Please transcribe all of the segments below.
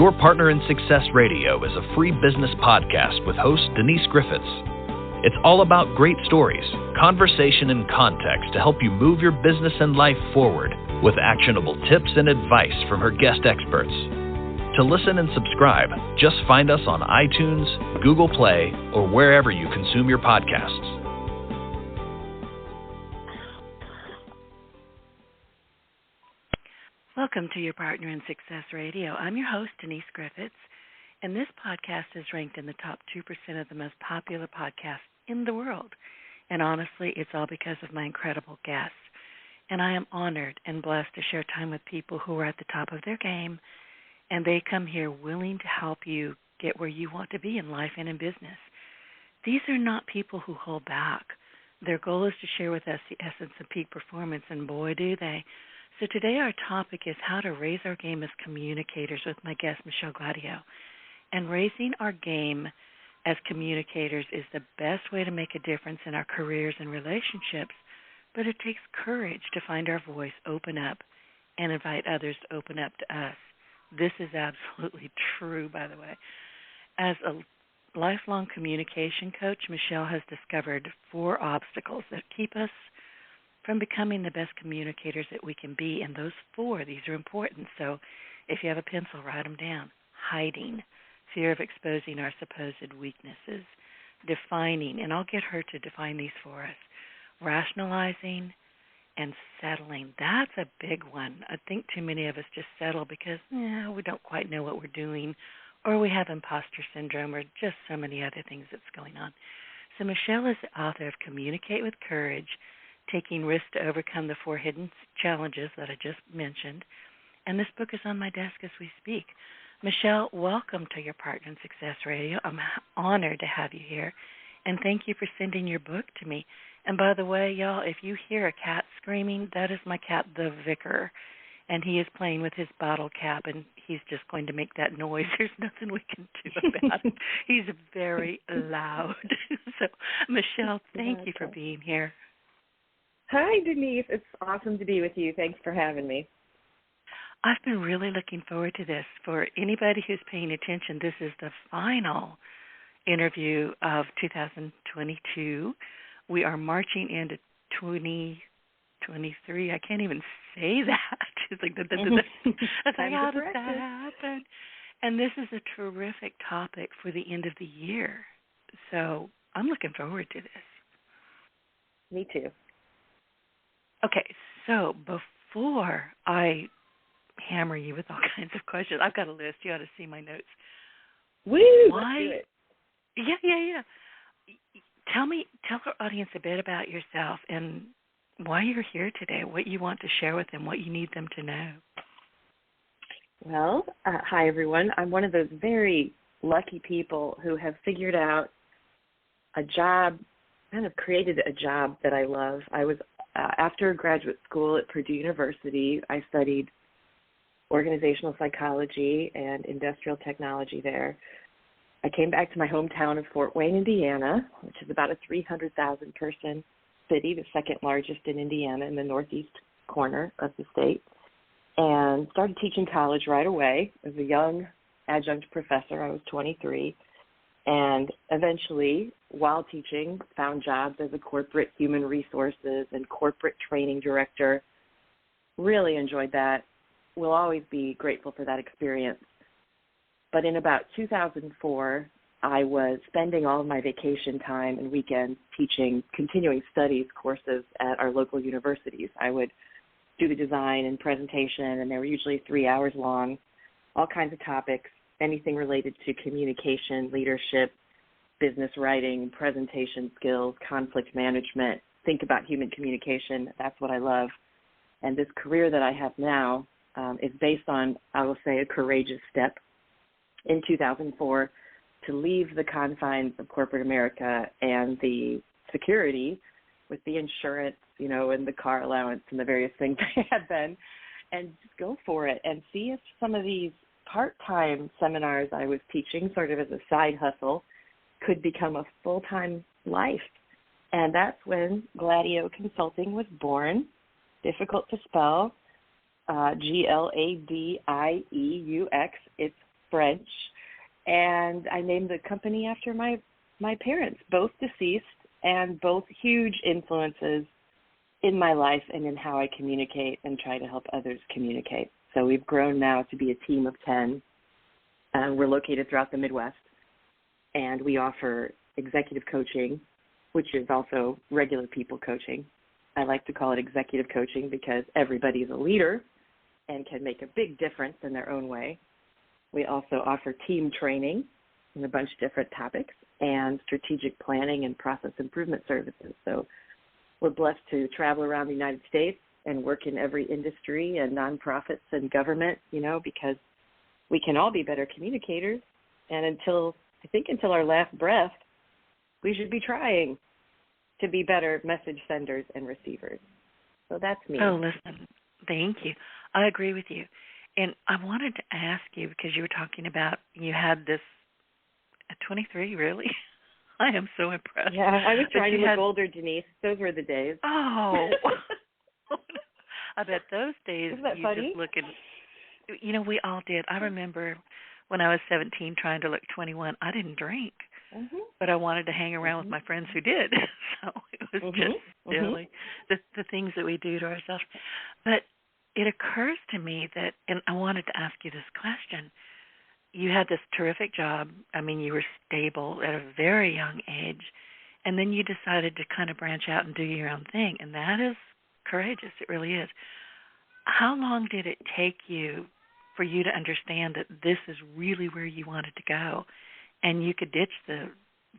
Your Partner in Success Radio is a free business podcast with host Denise Griffitts. It's all about great stories, conversation, and context to help you move your business and life forward with actionable tips and advice from her guest experts. To listen and subscribe, just find us on iTunes, Google Play, or wherever you consume your podcasts. Welcome to Your Partner in Success Radio. I'm your host, Denise Griffitts, and this podcast is ranked in the top 2% of the most popular podcasts in the world. And honestly, it's all because of my incredible guests. And I am honored and blessed to share time with people who are at the top of their game, and they come here willing to help you get where you want to be in life and in business. These are not people who hold back. Their goal is to share with us the essence of peak performance, and boy, do they. So today our topic is how to raise our game as communicators with my guest, Michelle Gladieux. And raising our game as communicators is the best way to make a difference in our careers and relationships, but it takes courage to find our voice, open up, and invite others to open up to us. This is absolutely true, by the way. As a lifelong communication coach, Michelle has discovered 4 obstacles that keep us from becoming the best communicators that we can be. And those 4, these are important. So if you have a pencil, write them down. Hiding, fear of exposing our supposed weaknesses. Defining, and I'll get her to define these for us. Rationalizing, and settling. That's a big one. I think too many of us just settle because we don't quite know what we're doing, or we have imposter syndrome, or just so many other things that's going on. So Michelle is the author of Communicate with Courage, Taking Risks to Overcome the 4 Hidden Challenges that I just mentioned. And this book is on my desk as we speak. Michelle, welcome to Your Partner in Success Radio. I'm honored to have you here. And thank you for sending your book to me. And by the way, y'all, if you hear a cat screaming, that is my cat, the Vicar. And he is playing with his bottle cap, and he's just going to make that noise. There's nothing we can do about it. He's very loud. So, Michelle, thank you for being here. Hi, Denise. It's awesome to be with you. Thanks for having me. I've been really looking forward to this. For anybody who's paying attention, this is the final interview of 2022. We are marching into 2023. I can't even say that. It's like, how did that happen? And this is a terrific topic for the end of the year. So I'm looking forward to this. Me too. Okay, so before I hammer you with all kinds of questions, I've got a list. You ought to see my notes. Woo! Let's do it. Yeah. Tell our audience a bit about yourself and why you're here today, what you want to share with them, what you need them to know. Well, hi, everyone. I'm one of those very lucky people who have figured out a job, kind of created a job that I love. I was after graduate school at Purdue University, I studied organizational psychology and industrial technology there. I came back to my hometown of Fort Wayne, Indiana, which is about a 300,000 person city, the second largest in Indiana in the northeast corner of the state, and started teaching college right away as a young adjunct professor. I was 23. And eventually, while teaching, found jobs as a corporate human resources and corporate training director. Really enjoyed that. Will always be grateful for that experience. But in about 2004, I was spending all of my vacation time and weekends teaching continuing studies courses at our local universities. I would do the design and presentation, and they were usually 3 hours long, all kinds of topics, anything related to communication, leadership, business writing, presentation skills, conflict management. Think about human communication. That's what I love. And this career that I have now is based on, I will say, a courageous step in 2004 to leave the confines of corporate America and the security with the insurance, and the car allowance and the various things I had then, and just go for it and see if some of these part-time seminars I was teaching sort of as a side hustle could become a full-time life. And that's when Gladieux Consulting was born. Difficult to spell, Gladieux. It's French, and I named the company after my parents, both deceased and both huge influences in my life and in how I communicate and try to help others communicate. So we've grown now to be a team of 10. We're located throughout the Midwest, and we offer executive coaching, which is also regular people coaching. I like to call it executive coaching because everybody's a leader and can make a big difference in their own way. We also offer team training in a bunch of different topics and strategic planning and process improvement services. So we're blessed to travel around the United States and work in every industry and nonprofits and government, because we can all be better communicators. And until our last breath, we should be trying to be better message senders and receivers. So that's me. Oh, listen, thank you. I agree with you. And I wanted to ask you, because you were talking about you had this at 23, really? I am so impressed. Yeah, I was trying to look older, Denise. Those were the days. Oh. I bet those days Isn't that you funny? just looking. We all did. I remember when I was 17 trying to look 21. I didn't drink, but I wanted to hang around with my friends who did. So it was just silly, the things that we do to ourselves. But it occurs to me that, and I wanted to ask you this question, you had this terrific job. I mean, you were stable at a very young age, and then you decided to kind of branch out and do your own thing, and that is courageous. It really is. How long did it take you for you to understand that this is really where you wanted to go, and you could ditch the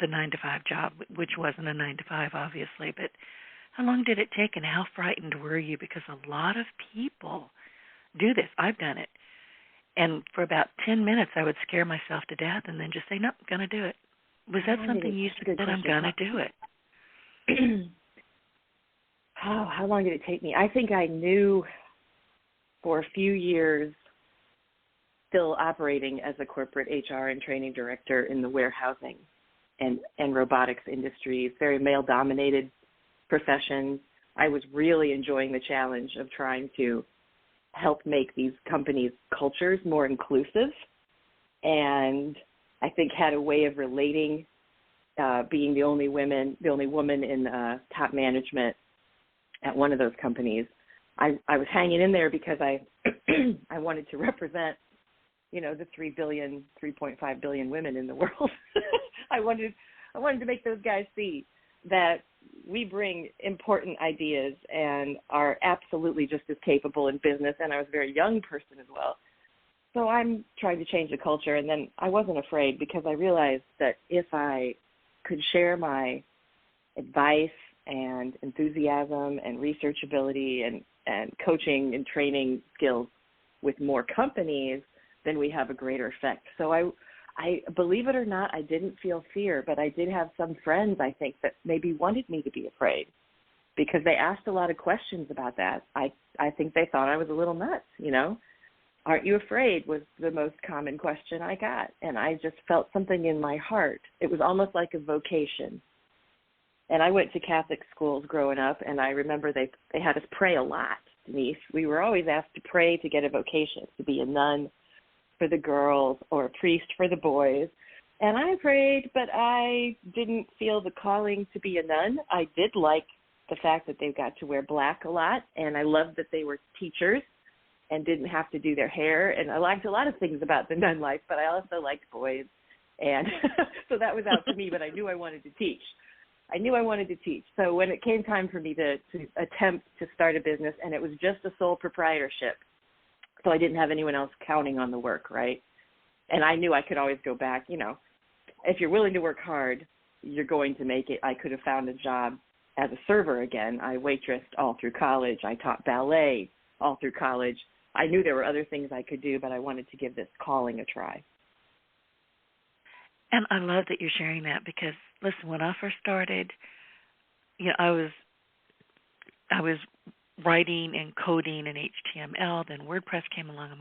9-to-5 job, which wasn't a 9-to-5, obviously, but how long did it take, and how frightened were you? Because a lot of people do this. I've done it. And for about 10 minutes, I would scare myself to death and then just say, nope, I'm going to do it. Was that something you said, I'm going to do it? How long did it take me? I think I knew for a few years, still operating as a corporate HR and training director in the warehousing and robotics industries, very male-dominated professions. I was really enjoying the challenge of trying to help make these companies' cultures more inclusive, and I think had a way of relating, being the only woman in top management at one of those companies. I was hanging in there because I I wanted to represent, the 3.5 billion women in the world. I wanted to make those guys see that we bring important ideas and are absolutely just as capable in business, and I was a very young person as well. So I'm trying to change the culture, and then I wasn't afraid because I realized that if I could share my advice and enthusiasm and research ability and coaching and training skills with more companies, then we have a greater effect. So I believe it or not, I didn't feel fear, but I did have some friends, I think, that maybe wanted me to be afraid because they asked a lot of questions about that. I think they thought I was a little nuts, Aren't you afraid was the most common question I got, and I just felt something in my heart. It was almost like a vocation. And I went to Catholic schools growing up, and I remember they had us pray a lot, Denise. We were always asked to pray to get a vocation, to be a nun for the girls or a priest for the boys. And I prayed, but I didn't feel the calling to be a nun. I did like the fact that they got to wear black a lot, and I loved that they were teachers and didn't have to do their hair. And I liked a lot of things about the nun life, but I also liked boys. And so that was out for me, but I knew I wanted to teach. So when it came time for me to attempt to start a business, and it was just a sole proprietorship, so I didn't have anyone else counting on the work, right? And I knew I could always go back. If you're willing to work hard, you're going to make it. I could have found a job as a server again. I waitressed all through college. I taught ballet all through college. I knew there were other things I could do, but I wanted to give this calling a try. And I love that you're sharing that because, listen, when I first started, I was writing and coding in HTML. Then WordPress came along.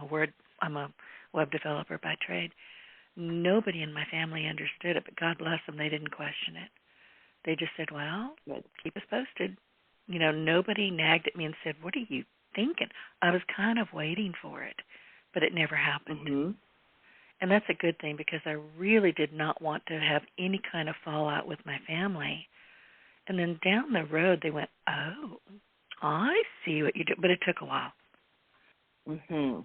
I'm a web developer by trade. Nobody in my family understood it, but God bless them, they didn't question it. They just said, well, keep us posted. Nobody nagged at me and said, what are you thinking? I was kind of waiting for it, but it never happened. Mm-hmm. And that's a good thing because I really did not want to have any kind of fallout with my family. And then down the road, they went, oh, I see what you do. But it took a while. Mhm.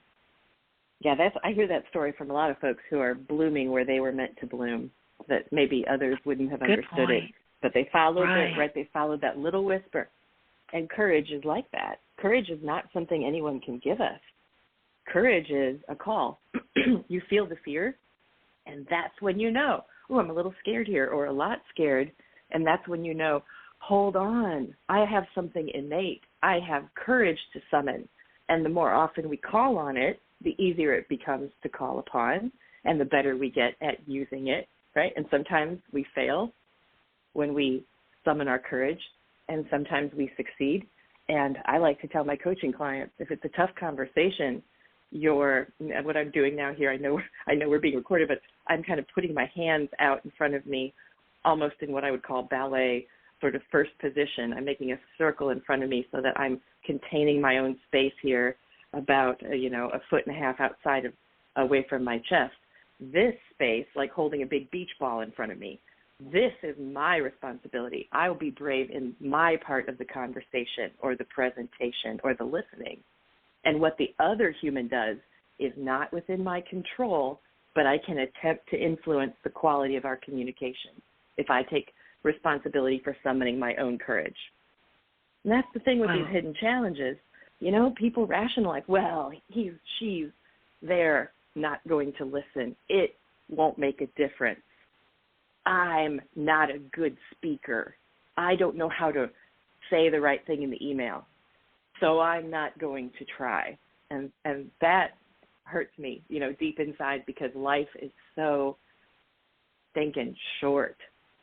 Yeah, I hear that story from a lot of folks who are blooming where they were meant to bloom, that maybe others wouldn't have understood it. But they followed they followed that little whisper. And courage is like that. Courage is not something anyone can give us. Courage is a call. You feel the fear, and that's when you know, oh, I'm a little scared here or a lot scared, and that's when you know, hold on, I have something innate. I have courage to summon. And the more often we call on it, the easier it becomes to call upon, and the better we get at using it, right? And sometimes we fail when we summon our courage, and sometimes we succeed. And I like to tell my coaching clients, if it's a tough conversation, what I'm doing now here, I know we're being recorded, but I'm kind of putting my hands out in front of me, almost in what I would call ballet sort of first position. I'm making a circle in front of me so that I'm containing my own space here, about a foot and a half away from my chest. This space, like holding a big beach ball in front of me, this is my responsibility. I will be brave in my part of the conversation or the presentation or the listening. And what the other human does is not within my control, but I can attempt to influence the quality of our communication if I take responsibility for summoning my own courage. And that's the thing with these hidden challenges. People rationalize, well, she's there not going to listen. It won't make a difference. I'm not a good speaker. I don't know how to say the right thing in the email, so I'm not going to try. And that hurts me, deep inside, because life is so stinking short.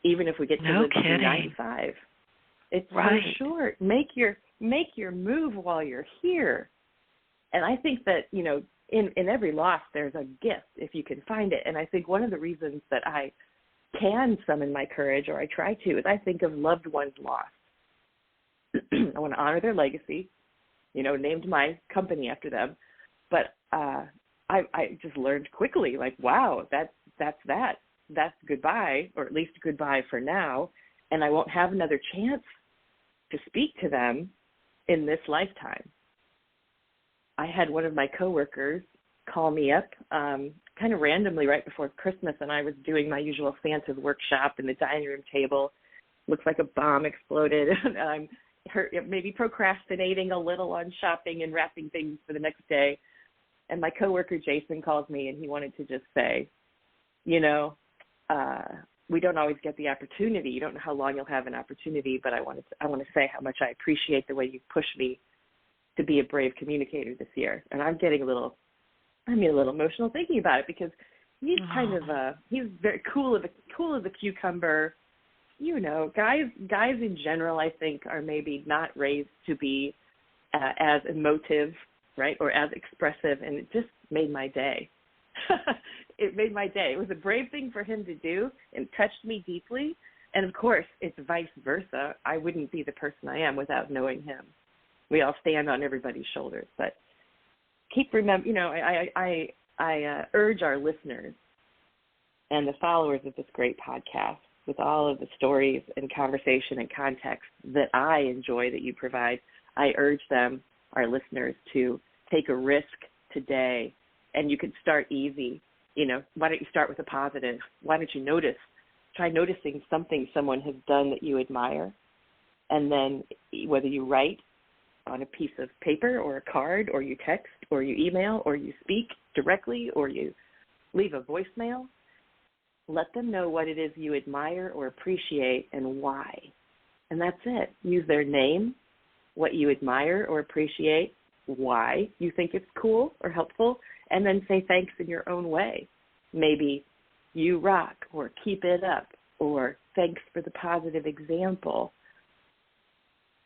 Even if we get to live to 95, it's so short. Make your move while you're here. And I think that, in every loss there's a gift if you can find it. And I think one of the reasons that I can summon my courage, or I try to, is I think of loved ones lost. I want to honor their legacy, named my company after them. But I just learned quickly, like, wow, that's goodbye, or at least goodbye for now, and I won't have another chance to speak to them in this lifetime. I had one of my coworkers call me up kind of randomly right before Christmas, and I was doing my usual Santa's workshop in the dining room table. Looks like a bomb exploded, and I'm maybe procrastinating a little on shopping and wrapping things for the next day. And my coworker Jason calls me, and he wanted to just say, we don't always get the opportunity. You don't know how long you'll have an opportunity, but I want to say how much I appreciate the way you pushed me to be a brave communicator this year. And I'm getting a little emotional thinking about it, because he's kind of he's very cool as a cucumber. Guys in general, I think, are maybe not raised to be as emotive, right, or as expressive, and it just made my day. It made my day. It was a brave thing for him to do, and touched me deeply. And of course, it's vice versa. I wouldn't be the person I am without knowing him. We all stand on everybody's shoulders, but I urge our listeners and the followers of this great podcast, with all of the stories and conversation and context that I enjoy that you provide, I urge them, our listeners, to take a risk today. And you can start easy. Why don't you start with a positive? Why don't you try noticing something someone has done that you admire, and then whether you write on a piece of paper or a card, or you text, or you email, or you speak directly, or you leave a voicemail, let them know what it is you admire or appreciate and why. And that's it. Use their name, what you admire or appreciate, why you think it's cool or helpful, and then say thanks in your own way. Maybe you rock, or keep it up, or thanks for the positive example,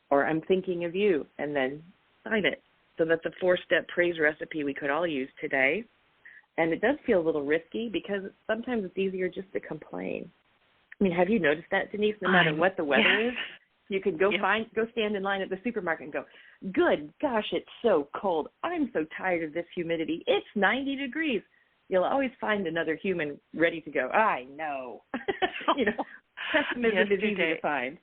or I'm thinking of you, and then sign it. So that's a 4-step praise recipe we could all use today. And it does feel a little risky, because sometimes it's easier just to complain. I mean, have you noticed that, Denise? No matter what the weather is, you can go stand in line at the supermarket and go, good gosh, it's so cold. I'm so tired of this humidity. It's 90 degrees. you'll always find another human ready to go, I know. Pessimism is easy to find.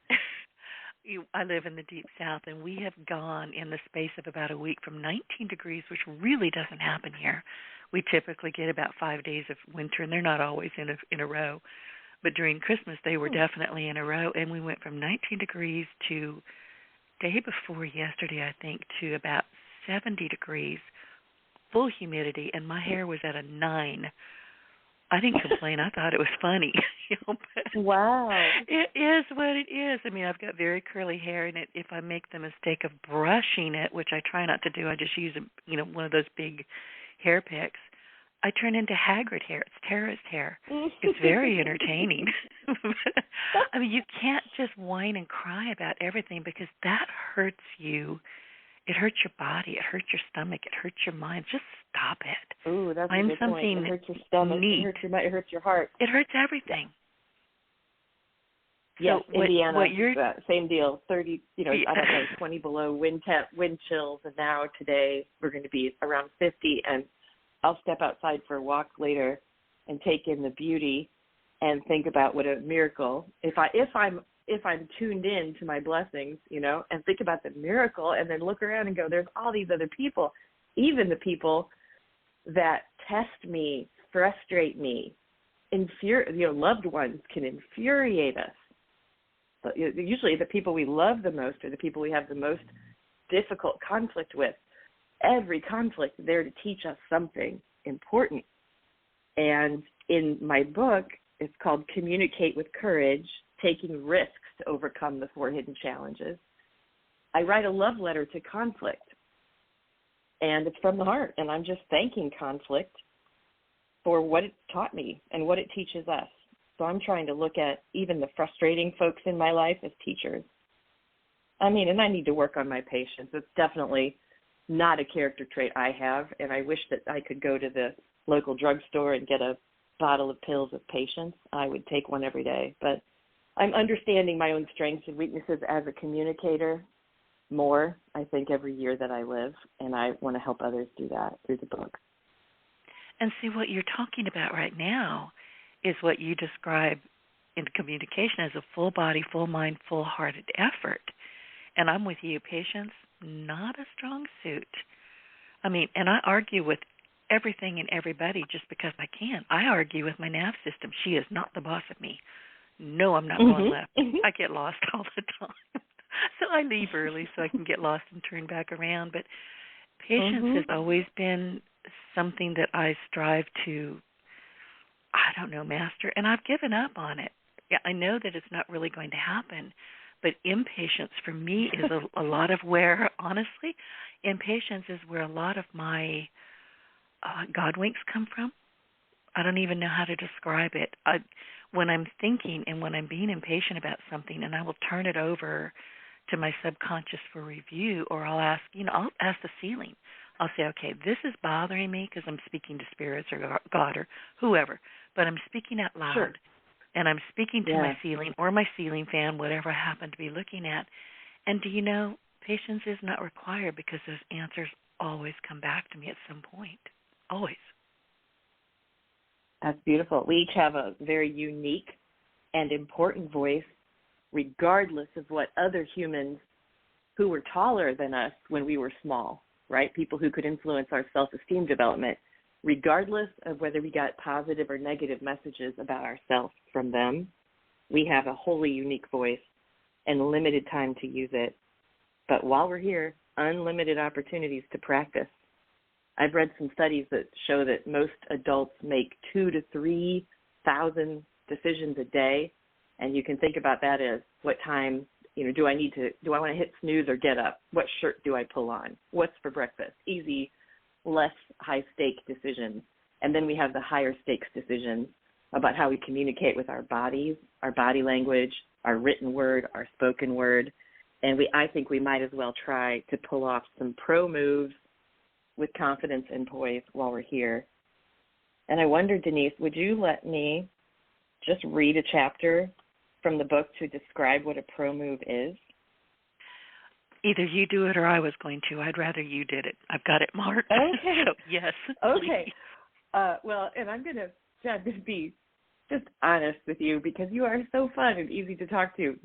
I live in the Deep South, and we have gone in the space of about a week from 19 degrees, which really doesn't happen here. We typically get about 5 days of winter, and they're not always in a row. But during Christmas, they were definitely in a row, and we went from 19 degrees to day before yesterday, I think, to about 70 degrees, full humidity, and my hair was at a 9. I didn't complain. I thought it was funny. Wow. It is what it is. I mean, I've got very curly hair, and if I make the mistake of brushing it, which I try not to do, I just use one of those big hair picks, I turn into Hagrid hair. It's terrorist hair. It's very entertaining. I mean, you can't just whine and cry about everything because that hurts you. It hurts your body. It hurts your stomach. It hurts your mind. Just stop it. Ooh, that's Find a good something point. It hurts your stomach. neat. It hurts your mind. It hurts your heart. It hurts everything. Yes, so Indiana, what you're, same deal. 30, I don't know, 20 below wind chills, and now today we're going to be around 50. And I'll step outside for a walk later and take in the beauty and think about what a miracle. If I'm tuned in to my blessings, and think about the miracle, and then look around and go, there's all these other people, even the people that test me, frustrate me, loved ones can infuriate us. But usually the people we love the most are the people we have the most difficult conflict with. Every conflict is there to teach us something important. And in my book, it's called Communicate with Courage, Taking Risks to Overcome the 4 Hidden Challenges. I write a love letter to conflict, and it's from the heart, and I'm just thanking conflict for what it taught me and what it teaches us. So I'm trying to look at even the frustrating folks in my life as teachers. I mean, and I need to work on my patience. It's definitely not a character trait I have, and I wish that I could go to the local drugstore and get a bottle of pills of patience. I would take one every day. But I'm understanding my own strengths and weaknesses as a communicator more, I think, every year that I live, and I want to help others do that through the book. And see, what you're talking about right now is what you describe in communication as a full body, full mind, full-hearted effort. And I'm with you. Patience, not a strong suit. I mean, and I argue with everything and everybody just because I can. I argue with my nav system. She is not the boss of me. No, I'm not going left. I get lost all the time. So I leave early so I can get lost and turn back around. But patience has always been something that I strive to, master. And I've given up on it. Yeah, I know that it's not really going to happen. But impatience for me is a lot of where, honestly, impatience is where a lot of my God winks come from. I don't even know how to describe it. When I'm thinking and when I'm being impatient about something, and I will turn it over to my subconscious for review, or I'll ask the ceiling. I'll say, okay, this is bothering me because I'm speaking to spirits or God or whoever, but I'm speaking out loud. Sure. And I'm speaking to my ceiling or my ceiling fan, whatever I happen to be looking at. And do you know, patience is not required because those answers always come back to me at some point. Always. That's beautiful. We each have a very unique and important voice, regardless of what other humans who were taller than us when we were small, right? People who could influence our self-esteem development, regardless of whether we got positive or negative messages about ourselves from them, we have a wholly unique voice and limited time to use it. But while we're here, unlimited opportunities to practice. I've read some studies that show that most adults make 2,000 to 3,000 decisions a day, and you can think about that as what time, do I want to hit snooze or get up? What shirt do I pull on? What's for breakfast? Easy, less high-stake decisions. And then we have the higher stakes decisions about how we communicate with our bodies, our body language, our written word, our spoken word. And I think we might as well try to pull off some pro moves with confidence and poise while we're here. And I wonder, Denise, would you let me just read a chapter from the book to describe what a pro move is? Either you do it or I was going to. I'd rather you did it. I've got it marked. Okay. So, yes. Okay. Well, and I'm going to, Chad, just be just honest with you because you are so fun and easy to talk to.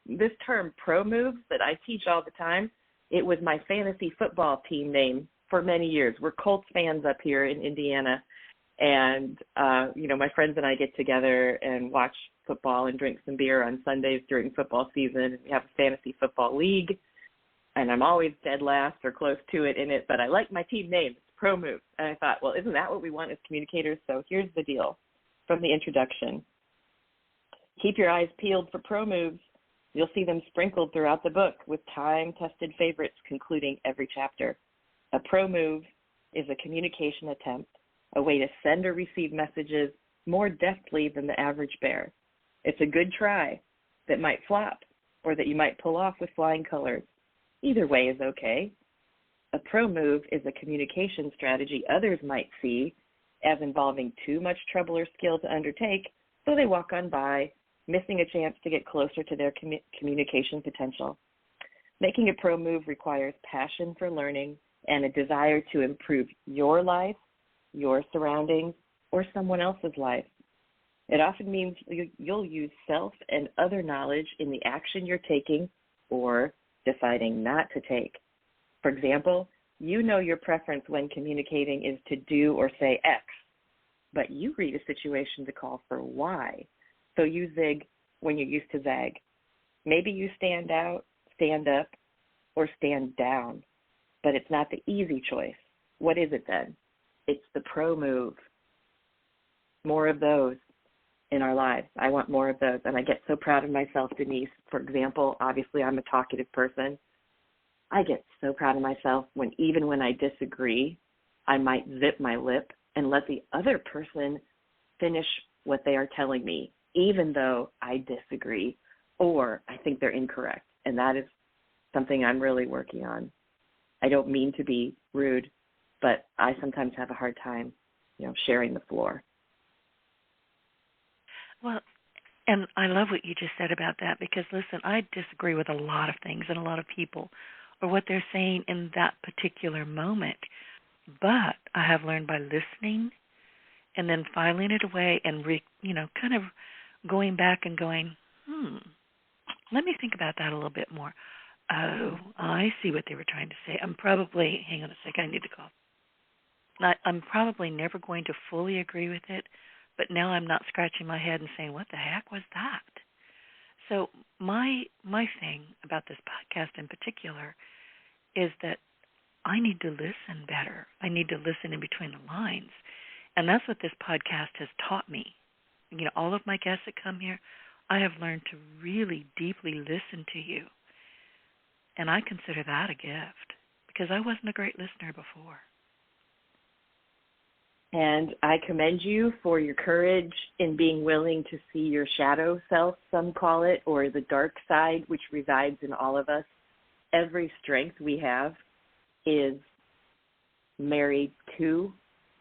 This term, pro moves, that I teach all the time, it was my fantasy football team name for many years. We're Colts fans up here in Indiana. And, my friends and I get together and watch football and drink some beer on Sundays during football season. We have a fantasy football league, and I'm always dead last or close to it in it, but I like my team name. It's Pro Moves. And I thought, well, isn't that what we want as communicators? So here's the deal from the introduction. Keep your eyes peeled for pro moves. You'll see them sprinkled throughout the book with time-tested favorites concluding every chapter. A pro move is a communication attempt, a way to send or receive messages more deftly than the average bear. It's a good try that might flop or that you might pull off with flying colors. Either way is okay. A pro move is a communication strategy others might see as involving too much trouble or skill to undertake, so they walk on by, missing a chance to get closer to their communication potential. Making a pro move requires passion for learning and a desire to improve your life, your surroundings, or someone else's life. It often means you'll use self and other knowledge in the action you're taking or deciding not to take. For example, you know your preference when communicating is to do or say X, but you read a situation to call for Y. So you zig when you used to zag. Maybe you stand out, stand up, or stand down, but it's not the easy choice. What is it then? It's the pro move. More of those in our lives. I want more of those, and I get so proud of myself, Denise. For example, obviously I'm a talkative person. I get so proud of myself even when I disagree, I might zip my lip and let the other person finish what they are telling me, even though I disagree or I think they're incorrect. And that is something I'm really working on. I don't mean to be rude, but I sometimes have a hard time, sharing the floor. Well, and I love what you just said about that because, listen, I disagree with a lot of things and a lot of people or what they're saying in that particular moment. But I have learned by listening and then filing it away and, kind of going back and going, let me think about that a little bit more. Oh, I see what they were trying to say. hang on a second, I need to cough. I'm probably never going to fully agree with it, but now I'm not scratching my head and saying, what the heck was that? So my thing about this podcast in particular is that I need to listen better. I need to listen in between the lines. And that's what this podcast has taught me. All of my guests that come here, I have learned to really deeply listen to you. And I consider that a gift because I wasn't a great listener before. And I commend you for your courage in being willing to see your shadow self, some call it, or the dark side, which resides in all of us. Every strength we have is married to,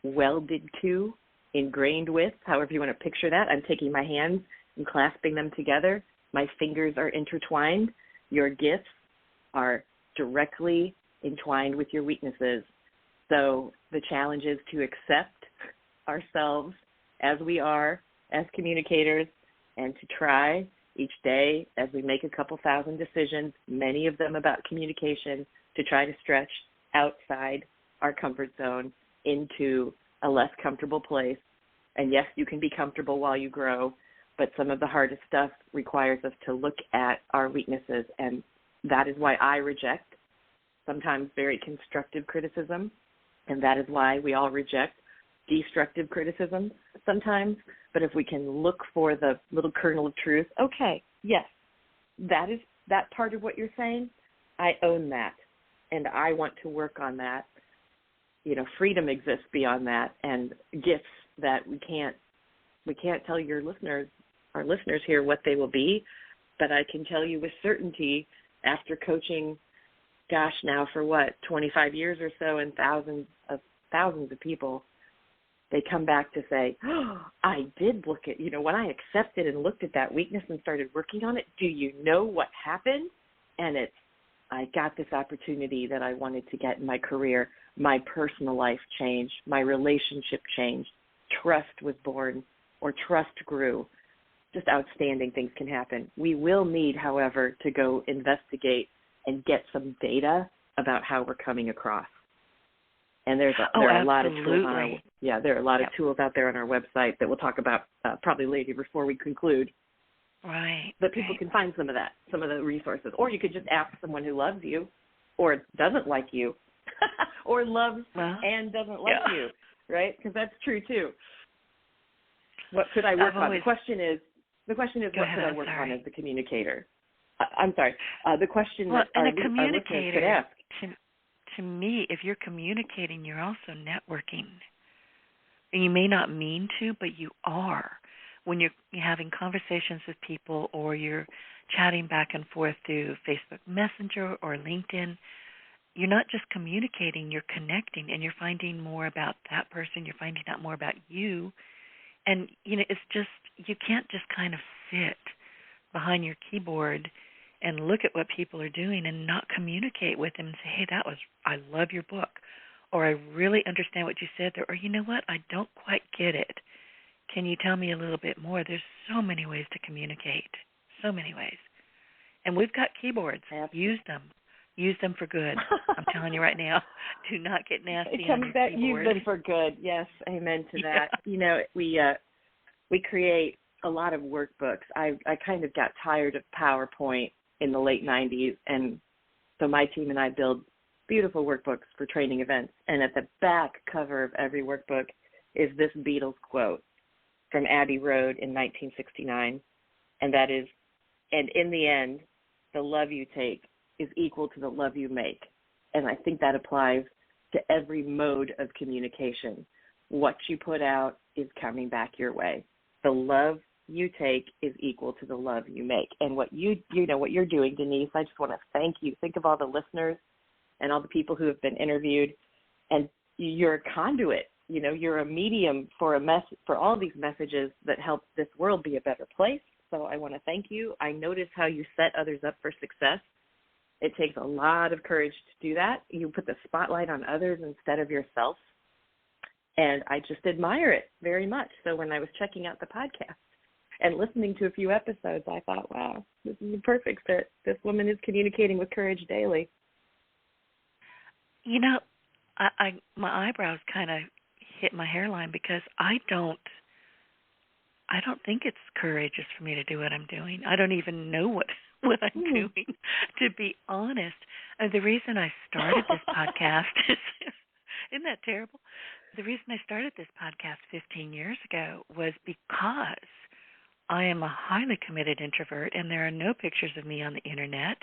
welded to, ingrained with, however you want to picture that. I'm taking my hands and clasping them together. My fingers are intertwined. Your gifts are directly entwined with your weaknesses. So the challenge is to accept ourselves as we are, as communicators, and to try each day as we make a couple thousand decisions, many of them about communication, to try to stretch outside our comfort zone into a less comfortable place. And yes, you can be comfortable while you grow, but some of the hardest stuff requires us to look at our weaknesses, and that is why I reject sometimes very constructive criticism, and that is why we all reject destructive criticism sometimes. But if we can look for the little kernel of truth, okay, yes, that is that part of what you're saying. I own that, and I want to work on that. Freedom exists beyond that, and gifts that we can't tell our listeners here what they will be, but I can tell you with certainty after coaching, now for 25 years or so, and thousands of people, they come back to say, I did look at, when I accepted and looked at that weakness and started working on it, do you know what happened? And I got this opportunity that I wanted to get in my career my personal life changed, my relationship changed, trust was born or trust grew. Just outstanding things can happen. We will need, however, to go investigate and get some data about how we're coming across. And there are a lot of tools there are a lot of tools out there on our website that we'll talk about probably later before we conclude. Right. But people can find some of the resources. Or you could just ask someone who loves you or doesn't like you or loves and doesn't like you, right? Because that's true too. What could I work on? The question is what could I work on as the communicator? I'm sorry. The question that our listeners could ask. To me, if you're communicating, you're also networking. And you may not mean to, but you are. When you're having conversations with people or you're chatting back and forth through Facebook Messenger or LinkedIn, you're not just communicating, you're connecting, and you're finding more about that person. You're finding out more about you. And, it's just, you can't just kind of sit behind your keyboard and look at what people are doing and not communicate with them and say, hey, I love your book, or I really understand what you said there, or you know what, I don't quite get it. Can you tell me a little bit more? There's so many ways to communicate, so many ways. And we've got keyboards. Absolutely. Use them. Use them for good. I'm telling you right now, do not get nasty on your keyboard. Use them for good. Yes, amen to that. We create a lot of workbooks. I kind of got tired of PowerPoint in the late 90s, and so my team and I build beautiful workbooks for training events. And at the back cover of every workbook is this Beatles quote from Abbey Road in 1969, and that is, and in the end, the love you take is equal to the love you make. And I think that applies to every mode of communication. What you put out is coming back your way. The love you take is equal to the love you make. And what what you're doing, Denise, I just want to thank you. Think of all the listeners and all the people who have been interviewed, and you're a conduit. You're a medium for all these messages that help this world be a better place. So I want to thank you. I notice how you set others up for success. It takes a lot of courage to do that. You put the spotlight on others instead of yourself. And I just admire it very much. So when I was checking out the podcast and listening to a few episodes, I thought, wow, this is a perfect fit. This woman is communicating with courage daily. My eyebrows kind of hit my hairline because I don't think it's courageous for me to do what I'm doing. I don't even know what I'm doing, to be honest. The reason I started this podcast is, isn't that terrible? The reason I started this podcast 15 years ago was because I am a highly committed introvert, and there are no pictures of me on the internet.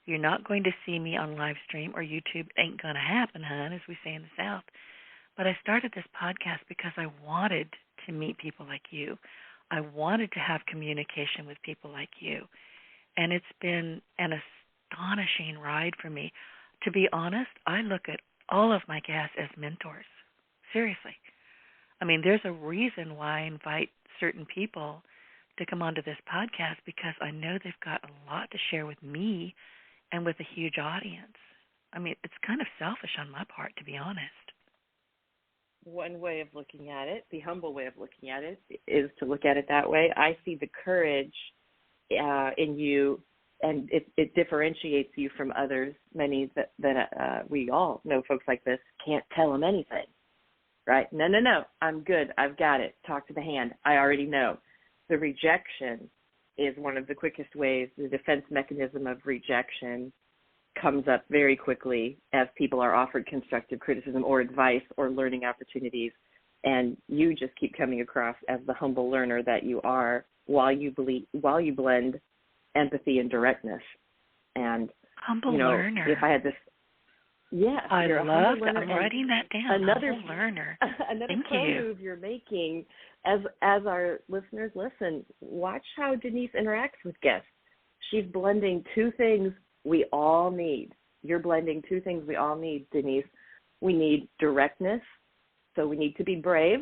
You're not going to see me on live stream, or YouTube ain't going to happen, hon, as we say in the South. But I started this podcast because I wanted to meet people like you. I wanted to have communication with people like you. And it's been an astonishing ride for me. To be honest, I look at all of my guests as mentors. Seriously. I mean, there's a reason why I invite certain people to come onto this podcast, because I know they've got a lot to share with me and with a huge audience. I mean, it's kind of selfish on my part, to be honest. One way of looking at it, the humble way of looking at it, is to look at it that way. I see the courage in you, and it differentiates you from others. Many that we all know folks like this, can't tell them anything, right? No, I'm good. I've got it. Talk to the hand. I already know. The rejection is one of the quickest ways. The defense mechanism of rejection comes up very quickly as people are offered constructive criticism or advice or learning opportunities, and you just keep coming across as the humble learner that you are, while you blend empathy and directness. And humble learner. If I had this, yes, I love that. I'm writing that down. Another humble learner. Another move you're making, as our listeners listen, watch how Denise interacts with guests. She's blending two things we all need. You're blending two things we all need, Denise. We need directness, so we need to be brave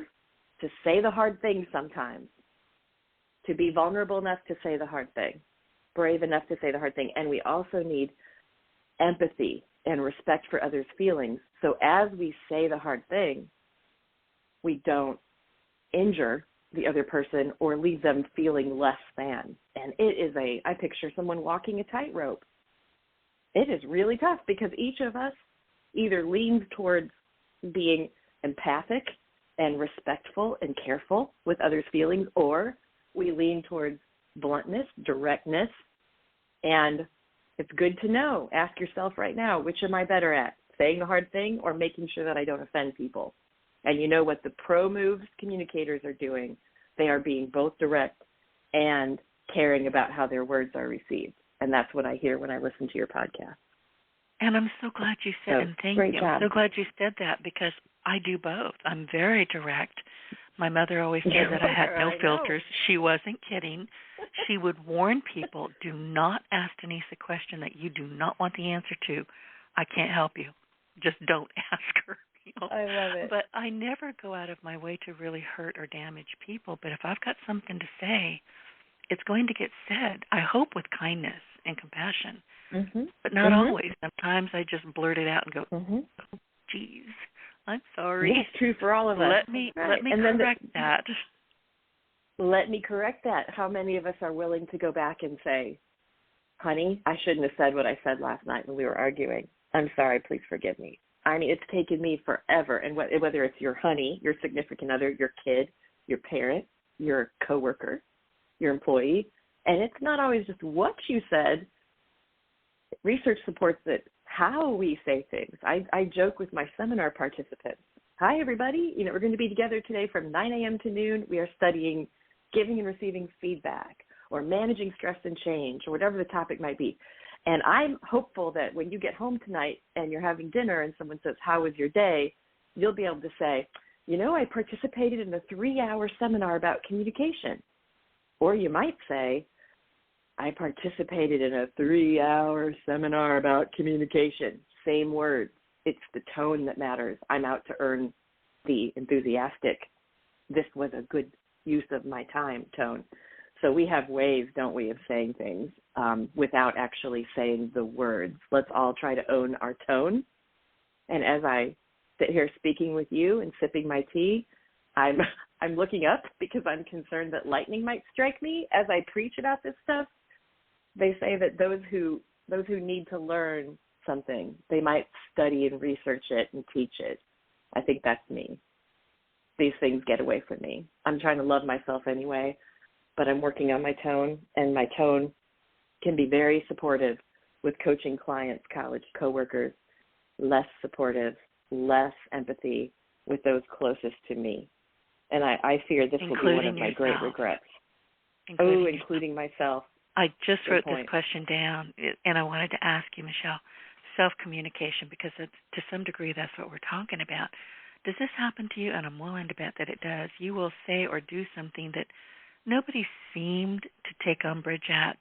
to say the hard thing sometimes, to be vulnerable enough to say the hard thing, brave enough to say the hard thing. And we also need empathy and respect for others' feelings. So as we say the hard thing, we don't injure the other person or leave them feeling less than. And it is I picture someone walking a tightrope. It is really tough because each of us either leans towards being empathic and respectful and careful with others' feelings, or we lean towards bluntness, directness, and it's good to know. Ask yourself right now, which am I better at, saying the hard thing or making sure that I don't offend people? And you know what the pro moves communicators are doing? They are being both direct and caring about how their words are received. And that's what I hear when I listen to your podcast. And I'm so glad you said, and thank you. I'm so glad you said that because I do both. I'm very direct. My mother always said that I had no filters. She wasn't kidding. She would warn people, do not ask Denise a question that you do not want the answer to. I can't help you. Just don't ask her. You know? I love it. But I never go out of my way to really hurt or damage people. But if I've got something to say, it's going to get said, I hope with kindness and compassion. But not always. Sometimes I just blurt it out and go, oh, geez, I'm sorry. It's true for all of us. Let me correct that. Let me correct that. How many of us are willing to go back and say, honey, I shouldn't have said what I said last night when we were arguing. I'm sorry, please forgive me. I mean, it's taken me forever. And whether it's your honey, your significant other, your kid, your parent, your coworker, your employee, and it's not always just what you said. Research supports that how we say things. I joke with my seminar participants. Hi, everybody. We're going to be together today from 9 a.m. to noon. We are studying giving and receiving feedback or managing stress and change or whatever the topic might be. And I'm hopeful that when you get home tonight and you're having dinner and someone says, how was your day? You'll be able to say, I participated in a 3-hour seminar about communication. Or you might say, I participated in a 3-hour seminar about communication. Same words. It's the tone that matters. I'm out to earn the enthusiastic, this was a good use of my time tone. So we have ways, don't we, of saying things without actually saying the words. Let's all try to own our tone. And as I sit here speaking with you and sipping my tea, I'm looking up because I'm concerned that lightning might strike me as I preach about this stuff. They say that those who need to learn something, they might study and research it and teach it. I think that's me. These things get away from me. I'm trying to love myself anyway, but I'm working on my tone, and my tone can be very supportive with coaching clients, college coworkers, less supportive, less empathy with those closest to me. And I fear this will be one of my great regrets. Including myself. I just wrote this question down, and I wanted to ask you, Michelle, self-communication, because to some degree that's what we're talking about. Does this happen to you? And I'm willing to bet that it does. You will say or do something that nobody seemed to take umbrage at,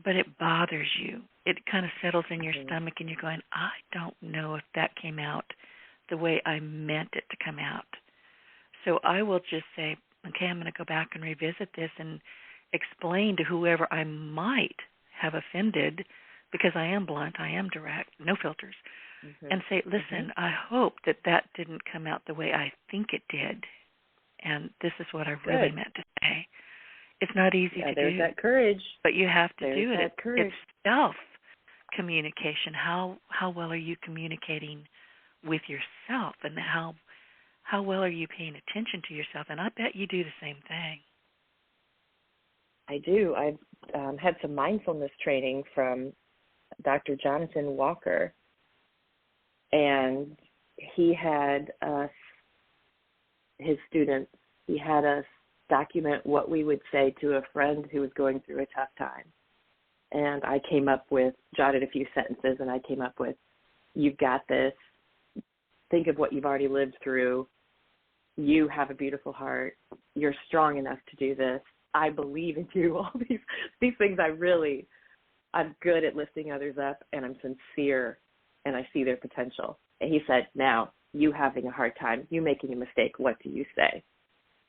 but it bothers you. It kind of settles in your stomach, and you're going, I don't know if that came out the way I meant it to come out. So I will just say, okay, I'm going to go back and revisit this and explain to whoever I might have offended, because I am blunt, I am direct, no filters, and say, listen, I hope that didn't come out the way I think it did, and this is what I really meant to say. It's not easy to do. There's that courage. But you have to do it. Courage. It's self-communication. How well are you communicating with yourself, and how well are you paying attention to yourself? And I bet you do the same thing. I do. I've had some mindfulness training from Dr. Jonathan Walker, and he had us, his students, he had us document what we would say to a friend who was going through a tough time. And I jotted a few sentences, and I came up with, you've got this. Think of what you've already lived through. You have a beautiful heart. You're strong enough to do this. I believe in you. All these things I'm good at lifting others up, and I'm sincere, and I see their potential. And he said, now, you having a hard time, you making a mistake, what do you say?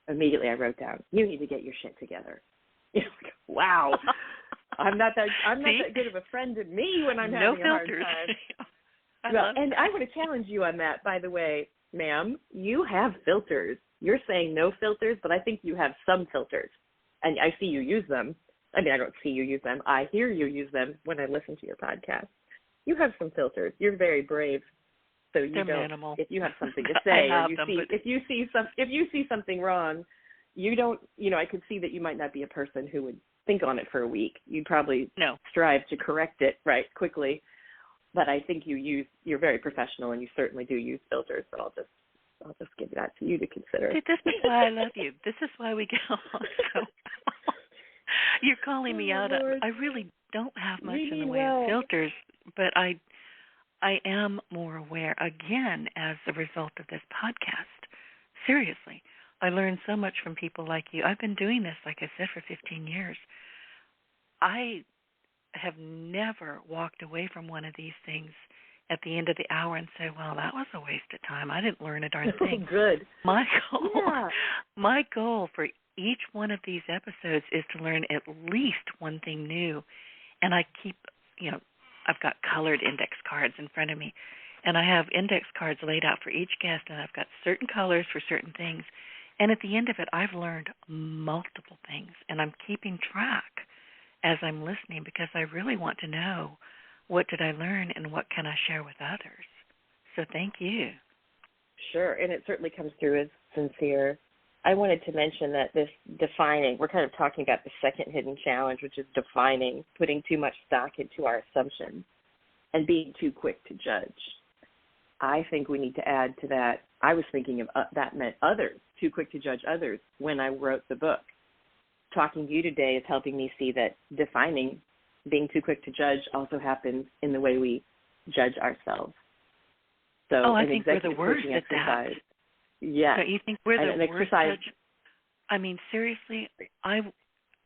Immediately I wrote down, you need to get your shit together. Wow. I'm not that good of a friend to me when I'm having a hard time. And I want to challenge you on that, by the way, ma'am. You have filters. You're saying no filters, but I think you have some filters. And I see you use them. I mean, I don't see you use them. I hear you use them when I listen to your podcast. You have some filters. You're very brave. So you They're don't. minimal. If you have something to say, if you see something wrong, you don't. I could see that you might not be a person who would think on it for a week. You'd probably strive to correct it quickly. But I think you're very professional, and you certainly do use filters. But I'll just give that to you to consider. See, this is why I love you. This is why we get on so You're calling me out. Lord. I really don't have much in the way of filters, but I am more aware, again, as a result of this podcast. Seriously, I learned so much from people like you. I've been doing this, like I said, for 15 years. I have never walked away from one of these things at the end of the hour and say, well, that was a waste of time. I didn't learn a darn thing. Good. My goal for each one of these episodes is to learn at least one thing new. And I keep, I've got colored index cards in front of me, and I have index cards laid out for each guest, and I've got certain colors for certain things. And at the end of it, I've learned multiple things, and I'm keeping track as I'm listening because I really want to know what did I learn and what can I share with others. So thank you. Sure, and it certainly comes through as sincere. I wanted to mention that this defining, we're kind of talking about the second hidden challenge, which is defining, putting too much stock into our assumptions and being too quick to judge. I think we need to add to that. I was thinking of that meant others, too quick to judge others when I wrote the book. Talking to you today is helping me see that defining, being too quick to judge, also happens in the way we judge ourselves. So I think we're the worst at that. Yes. So you think we're the worst judge? I mean, seriously, I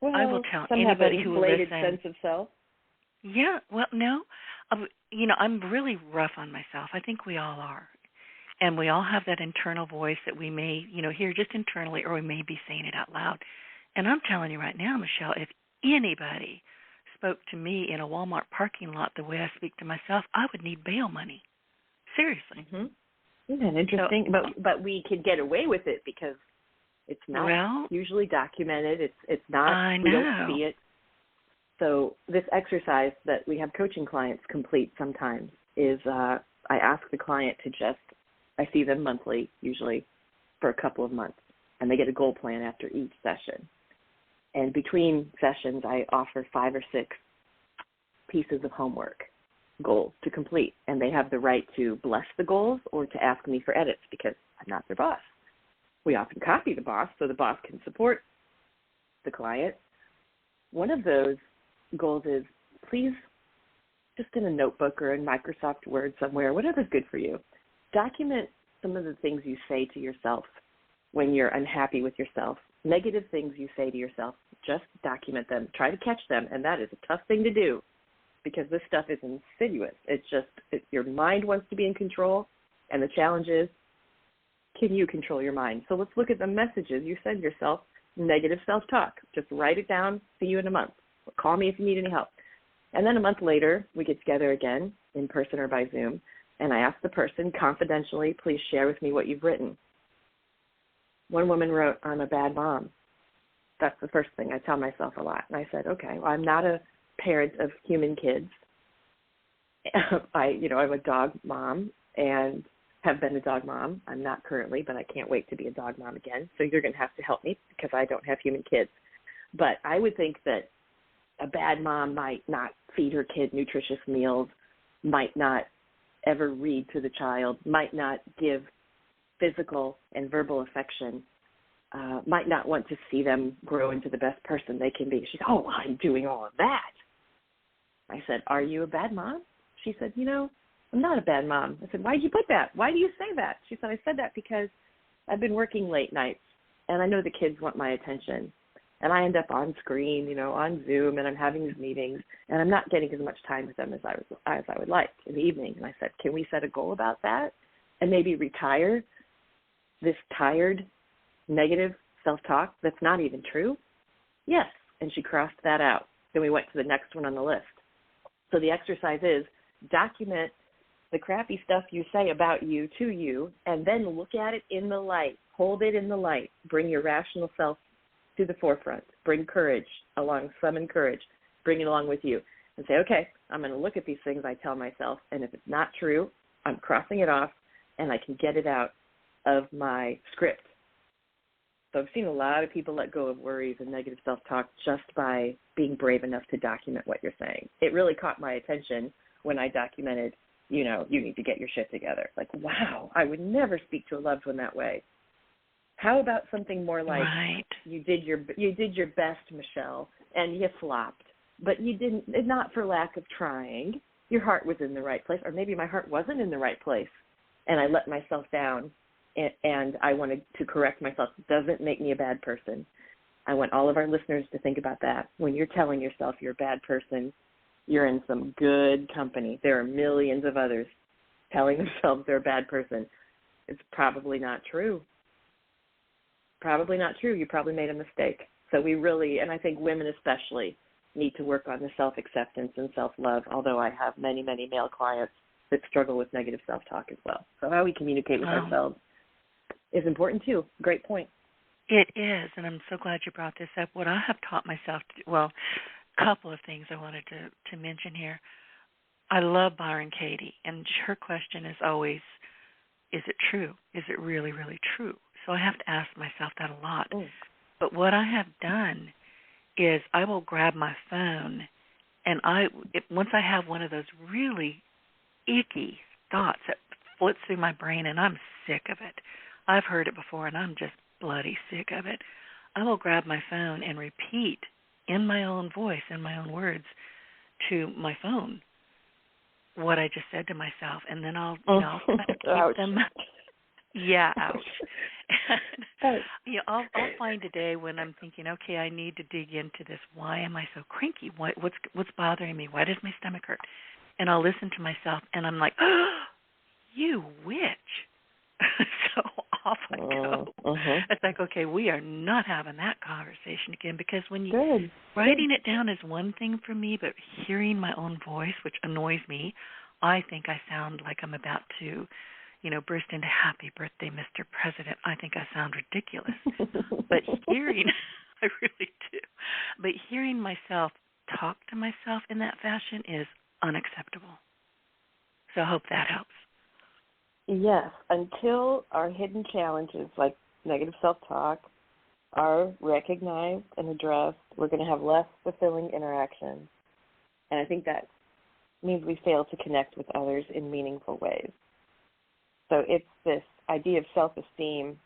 will tell anybody who will listen. Some have an inflated sense of self. Yeah, well, no. I'm really rough on myself. I think we all are. And we all have that internal voice that we may, hear just internally, or we may be saying it out loud. And I'm telling you right now, Michelle, if anybody spoke to me in a Walmart parking lot the way I speak to myself, I would need bail money. Seriously. Mm-hmm. Isn't that interesting? So, but we could get away with it because it's not usually documented. It's not. We don't see it. So this exercise that we have coaching clients complete sometimes is I ask the client to I see them monthly, usually for a couple of months, and they get a goal plan after each session. And between sessions, I offer 5 or 6 pieces of homework, goals to complete. And they have the right to bless the goals or to ask me for edits because I'm not their boss. We often copy the boss so the boss can support the client. One of those goals is, please, just in a notebook or in Microsoft Word somewhere, whatever's good for you, document some of the things you say to yourself when you're unhappy with yourself. Negative things you say to yourself, just document them. Try to catch them, and that is a tough thing to do because this stuff is insidious. Your mind wants to be in control, and the challenge is, can you control your mind? So let's look at the messages you send yourself, negative self-talk. Just write it down, see you in a month. Call me if you need any help. And then a month later, we get together again, in person or by Zoom, and I ask the person confidentially, please share with me what you've written. One woman wrote, I'm a bad mom. That's the first thing I tell myself a lot. And I said, okay, well, I'm not a parent of human kids. I'm a dog mom and have been a dog mom. I'm not currently, but I can't wait to be a dog mom again. So you're going to have to help me because I don't have human kids. But I would think that a bad mom might not feed her kid nutritious meals, might not ever read to the child, might not give physical and verbal affection, might not want to see them grow into the best person they can be. She said, oh, I'm doing all of that. I said, are you a bad mom? She said, I'm not a bad mom. I said, why did you put that? Why do you say that? She said, I said that because I've been working late nights, and I know the kids want my attention. And I end up on screen, on Zoom, and I'm having these meetings, and I'm not getting as much time with them as I would like in the evening. And I said, can we set a goal about that and maybe retire this tired, negative self-talk that's not even true? Yes. And she crossed that out. Then we went to the next one on the list. So the exercise is document the crappy stuff you say about you to you, and then look at it in the light. Hold it in the light. Bring your rational self to the forefront. Bring courage along, summon courage. Bring it along with you and say, okay, I'm going to look at these things I tell myself, and if it's not true, I'm crossing it off, and I can get it out of my script. So I've seen a lot of people let go of worries and negative self-talk just by being brave enough to document what you're saying. It really caught my attention when I documented, you need to get your shit together. Like, wow, I would never speak to a loved one that way. How about something more like, right. you did your best, Michelle, and you flopped, but you didn't, not for lack of trying. Your heart was in the right place, or maybe my heart wasn't in the right place, and I let myself down, and I wanted to correct myself. It doesn't make me a bad person. I want all of our listeners to think about that. When you're telling yourself you're a bad person, you're in some good company. There are millions of others telling themselves they're a bad person. It's probably not true. Probably not true. You probably made a mistake. So we really, and I think women especially, need to work on the self-acceptance and self-love, although I have many, many male clients that struggle with negative self-talk as well. So how we communicate with ourselves is important too. Great point. It is, and I'm so glad you brought this up. What I have taught myself to do, well, a couple of things I wanted to mention here. I love Byron Katie, and her question is always, is it true? Is it really, really true? So I have to ask myself that a lot. But what I have done is I will grab my phone, and once I have one of those really icky thoughts that flits through my brain, and I'm sick of it. I've heard it before, and I'm just bloody sick of it. I will grab my phone and repeat in my own voice, in my own words, to my phone what I just said to myself, and then I'll keep them. Yeah, ouch. And, I'll find a day when I'm thinking, okay, I need to dig into this. Why am I so cranky? What's bothering me? Why does my stomach hurt? And I'll listen to myself, and I'm like, oh, you witch. So off I go. It's like, okay, we are not having that conversation again, because when you writing it down is one thing for me, but hearing my own voice, which annoys me, I think I sound like I'm about to, burst into happy birthday, Mr. President. I think I sound ridiculous. But hearing, I really do. But hearing myself talk to myself in that fashion is unacceptable. So I hope that helps. Yes, until our hidden challenges like negative self-talk are recognized and addressed, we're going to have less fulfilling interactions. And I think that means we fail to connect with others in meaningful ways. So it's this idea of self-esteem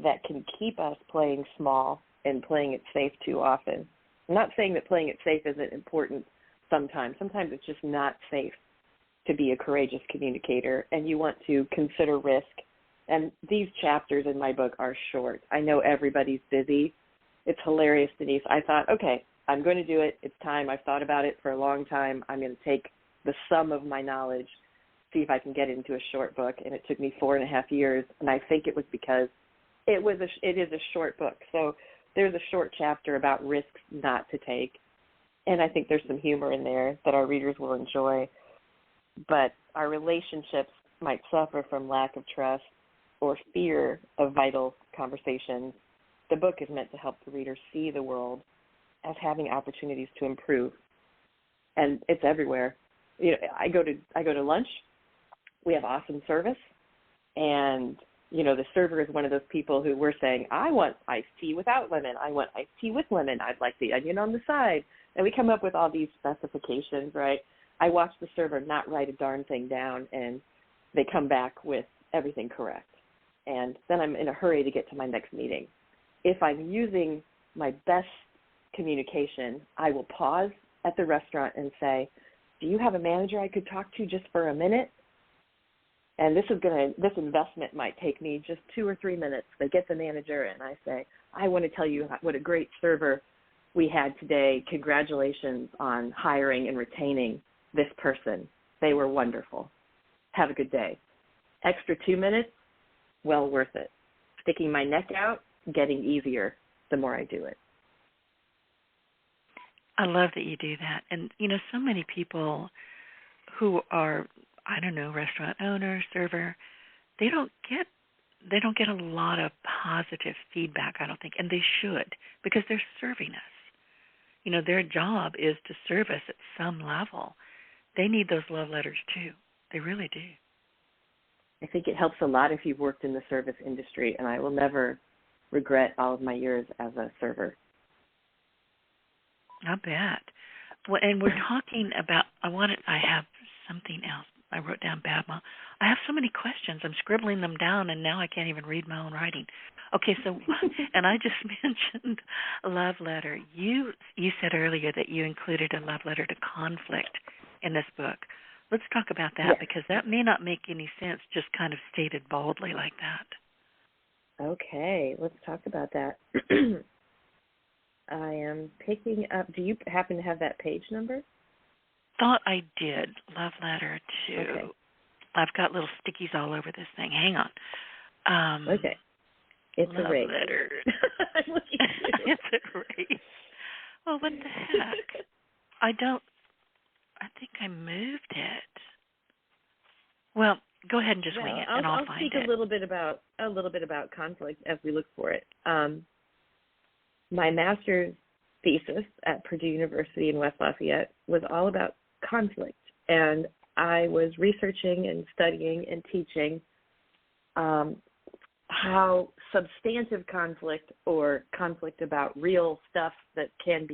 that can keep us playing small and playing it safe too often. I'm not saying that playing it safe isn't important sometimes. Sometimes it's just not safe to be a courageous communicator, and you want to consider risk. And these chapters in my book are short. I know everybody's busy. It's hilarious, Denise. I thought, okay, I'm going to do it. It's time. I've thought about it for a long time. I'm going to take the sum of my knowledge, see if I can get it into a short book. And it took me 4.5 years, and I think it was because it is a short book. So there's a short chapter about risks not to take, and I think there's some humor in there that our readers will enjoy. But our relationships might suffer from lack of trust or fear of vital conversations. The book is meant to help the reader see the world as having opportunities to improve, and it's everywhere. I go to lunch. We have awesome service, and the server is one of those people who we're saying, I want iced tea without lemon. I want iced tea with lemon. I'd like the onion on the side, and we come up with all these specifications, right? I watch the server not write a darn thing down, and they come back with everything correct. And then I'm in a hurry to get to my next meeting. If I'm using my best communication, I will pause at the restaurant and say, do you have a manager I could talk to just for a minute? And this investment might take me just 2 or 3 minutes. They get the manager, and I say, I want to tell you what a great server we had today. Congratulations on hiring and retaining this person. They were wonderful. Have a good day. Extra 2 minutes, well worth it. Sticking my neck out, getting easier the more I do it. I love that you do that. And, so many people who are, I don't know, restaurant owner, server, they don't get a lot of positive feedback, I don't think, and they should, because they're serving us. You know, their job is to serve us at some level. They need those love letters too. They really do. I think it helps a lot if you've worked in the service industry, and I will never regret all of my years as a server. I bet. Well, and we're talking about, I have something else. I wrote down Babma. I have so many questions. I'm scribbling them down, and now I can't even read my own writing. Okay, so, and I just mentioned a love letter. You said earlier that you included a love letter to conflict in this book. Let's talk about that, yes. because that may not make any sense just kind of stated boldly like that. Okay, let's talk about that. I am picking up, do you happen to have that page number? Thought I did. Love letter to, okay. I've got little stickies all over this thing. Hang on. Okay. It's love a race. letter. I'm looking at you. It's a race. Well, what the heck? I think I moved it. Well, go ahead and just wing it, and I'll find it. I'll speak a little bit about conflict as we look for it. My master's thesis at Purdue University in West Lafayette was all about conflict, and I was researching and studying and teaching how substantive conflict, or conflict about real stuff that can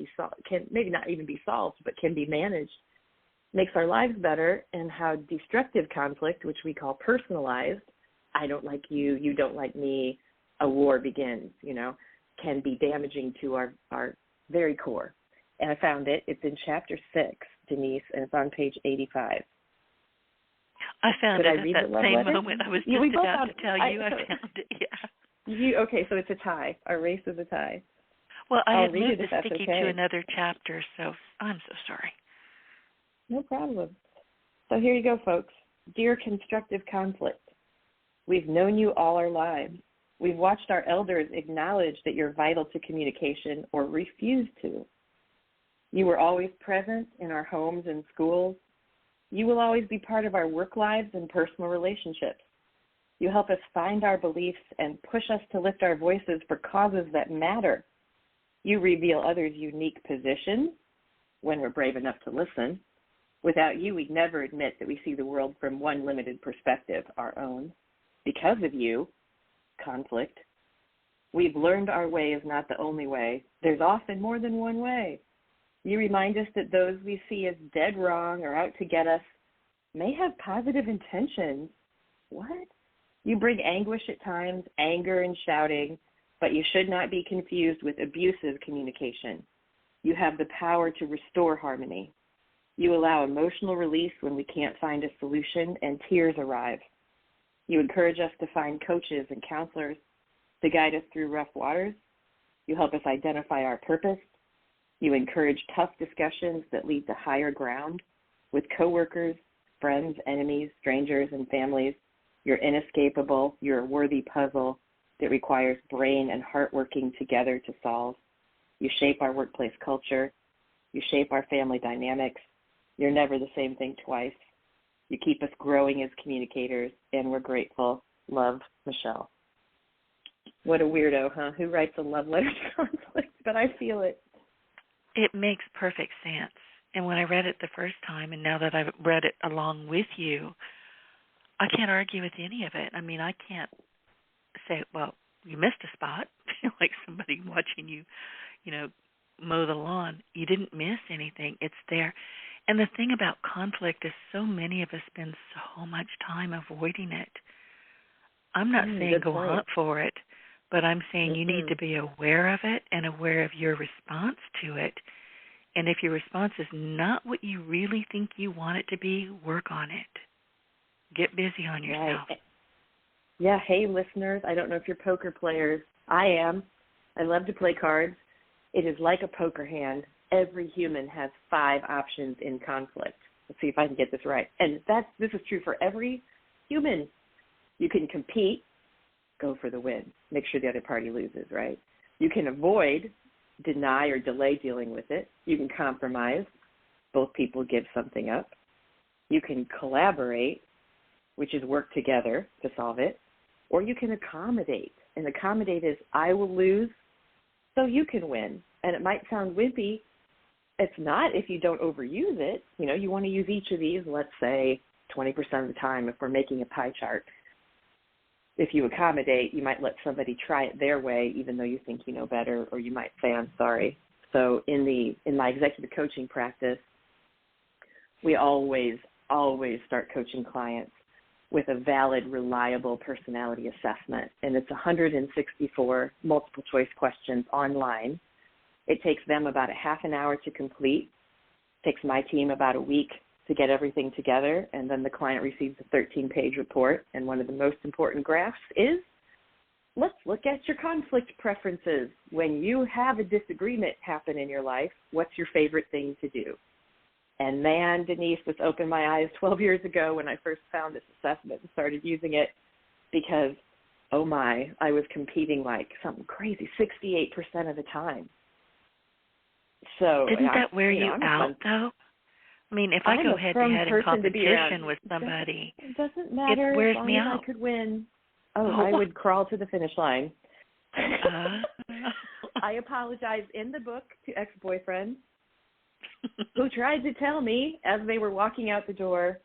maybe not even be solved, but can be managed, makes our lives better, and how destructive conflict, which we call personalized, I don't like you, you don't like me, a war begins, can be damaging to our very core. And I found it. It's in chapter 6, Denise, and it's on page 85. I found Could it I read at the that love same letter? moment. I was just about to tell you I found it, yeah. Okay, so it's a tie. Our race is a tie. Well, I had moved the sticky to another chapter, so I'm so sorry. No problem. So here you go, folks. Dear constructive conflict, we've known you all our lives. We've watched our elders acknowledge that you're vital to communication or refuse to. You were always present in our homes and schools. You will always be part of our work lives and personal relationships. You help us find our beliefs and push us to lift our voices for causes that matter. You reveal others' unique positions when we're brave enough to listen. Without you, we'd never admit that we see the world from one limited perspective, our own. Because of you, conflict, we've learned our way is not the only way. There's often more than one way. You remind us that those we see as dead wrong or out to get us may have positive intentions. What? You bring anguish at times, anger and shouting, but you should not be confused with abusive communication. You have the power to restore harmony. You allow emotional release when we can't find a solution and tears arrive. You encourage us to find coaches and counselors to guide us through rough waters. You help us identify our purpose. You encourage tough discussions that lead to higher ground with coworkers, friends, enemies, strangers, and families. You're inescapable. You're a worthy puzzle that requires brain and heart working together to solve. You shape our workplace culture. You shape our family dynamics. You're never the same thing twice. You keep us growing as communicators, and we're grateful. Love, Michelle. What a weirdo, huh? Who writes a love letter to conflict? But I feel it. It makes perfect sense. And when I read it the first time, and now that I've read it along with you, I can't argue with any of it. I mean, I can't say, well, you missed a spot, like somebody watching you, mow the lawn. You didn't miss anything. It's there. And the thing about conflict is so many of us spend so much time avoiding it. I'm not saying go hunt for it, but I'm saying you need to be aware of it and aware of your response to it. And if your response is not what you really think you want it to be, work on it. Get busy on yourself. Right. Yeah, hey, listeners, I don't know if you're poker players. I am. I love to play cards. It is like a poker hand. Every human has 5 options in conflict. Let's see if I can get this right. And this is true for every human. You can compete, go for the win, make sure the other party loses, right? You can avoid, deny, or delay dealing with it. You can compromise. Both people give something up. You can collaborate, which is work together to solve it, or you can accommodate. And accommodate is I will lose so you can win. And it might sound wimpy. It's not if you don't overuse it. You know, you want to use each of these, let's say 20% of the time if we're making a pie chart. If you accommodate, you might let somebody try it their way, even though you think you know better, or you might say, I'm sorry. So in my executive coaching practice, we always start coaching clients with a valid, reliable personality assessment. And it's 164 multiple choice questions online. It takes them about a half an hour to complete. It takes my team about a week to get everything together, and then the client receives a 13-page report. And one of the most important graphs is, let's look at your conflict preferences. When you have a disagreement happen in your life, what's your favorite thing to do? And man, Denise, this opened my eyes 12 years ago when I first found this assessment and started using it because, oh my, I was competing like something crazy, 68% of the time. So didn't that wear you out, though? I mean, if I go head-to-head in competition with somebody, it doesn't matter. It wears as long me as out. I could win. I would crawl to the finish line. I apologize in the book to ex-boyfriends who tried to tell me as they were walking out the door,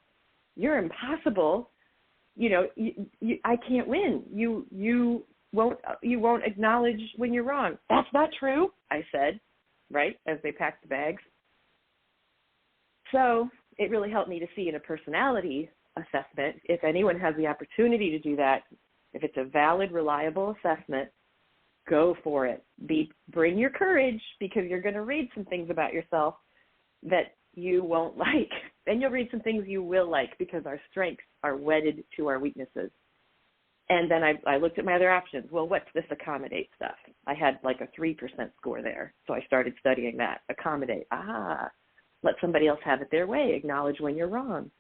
you're impossible. You know, I can't win. You won't acknowledge when you're wrong. That's not true, I said, right, as they packed the bags. So it really helped me to see in a personality assessment, if anyone has the opportunity to do that, if it's a valid, reliable assessment, go for it. Bring your courage, because you're going to read some things about yourself that you won't like. Then you'll read some things you will like, because our strengths are wedded to our weaknesses. And then I looked at my other options. Well, what's this accommodate stuff? I had like a 3% score there, so I started studying that. Accommodate. Let somebody else have it their way. Acknowledge when you're wrong.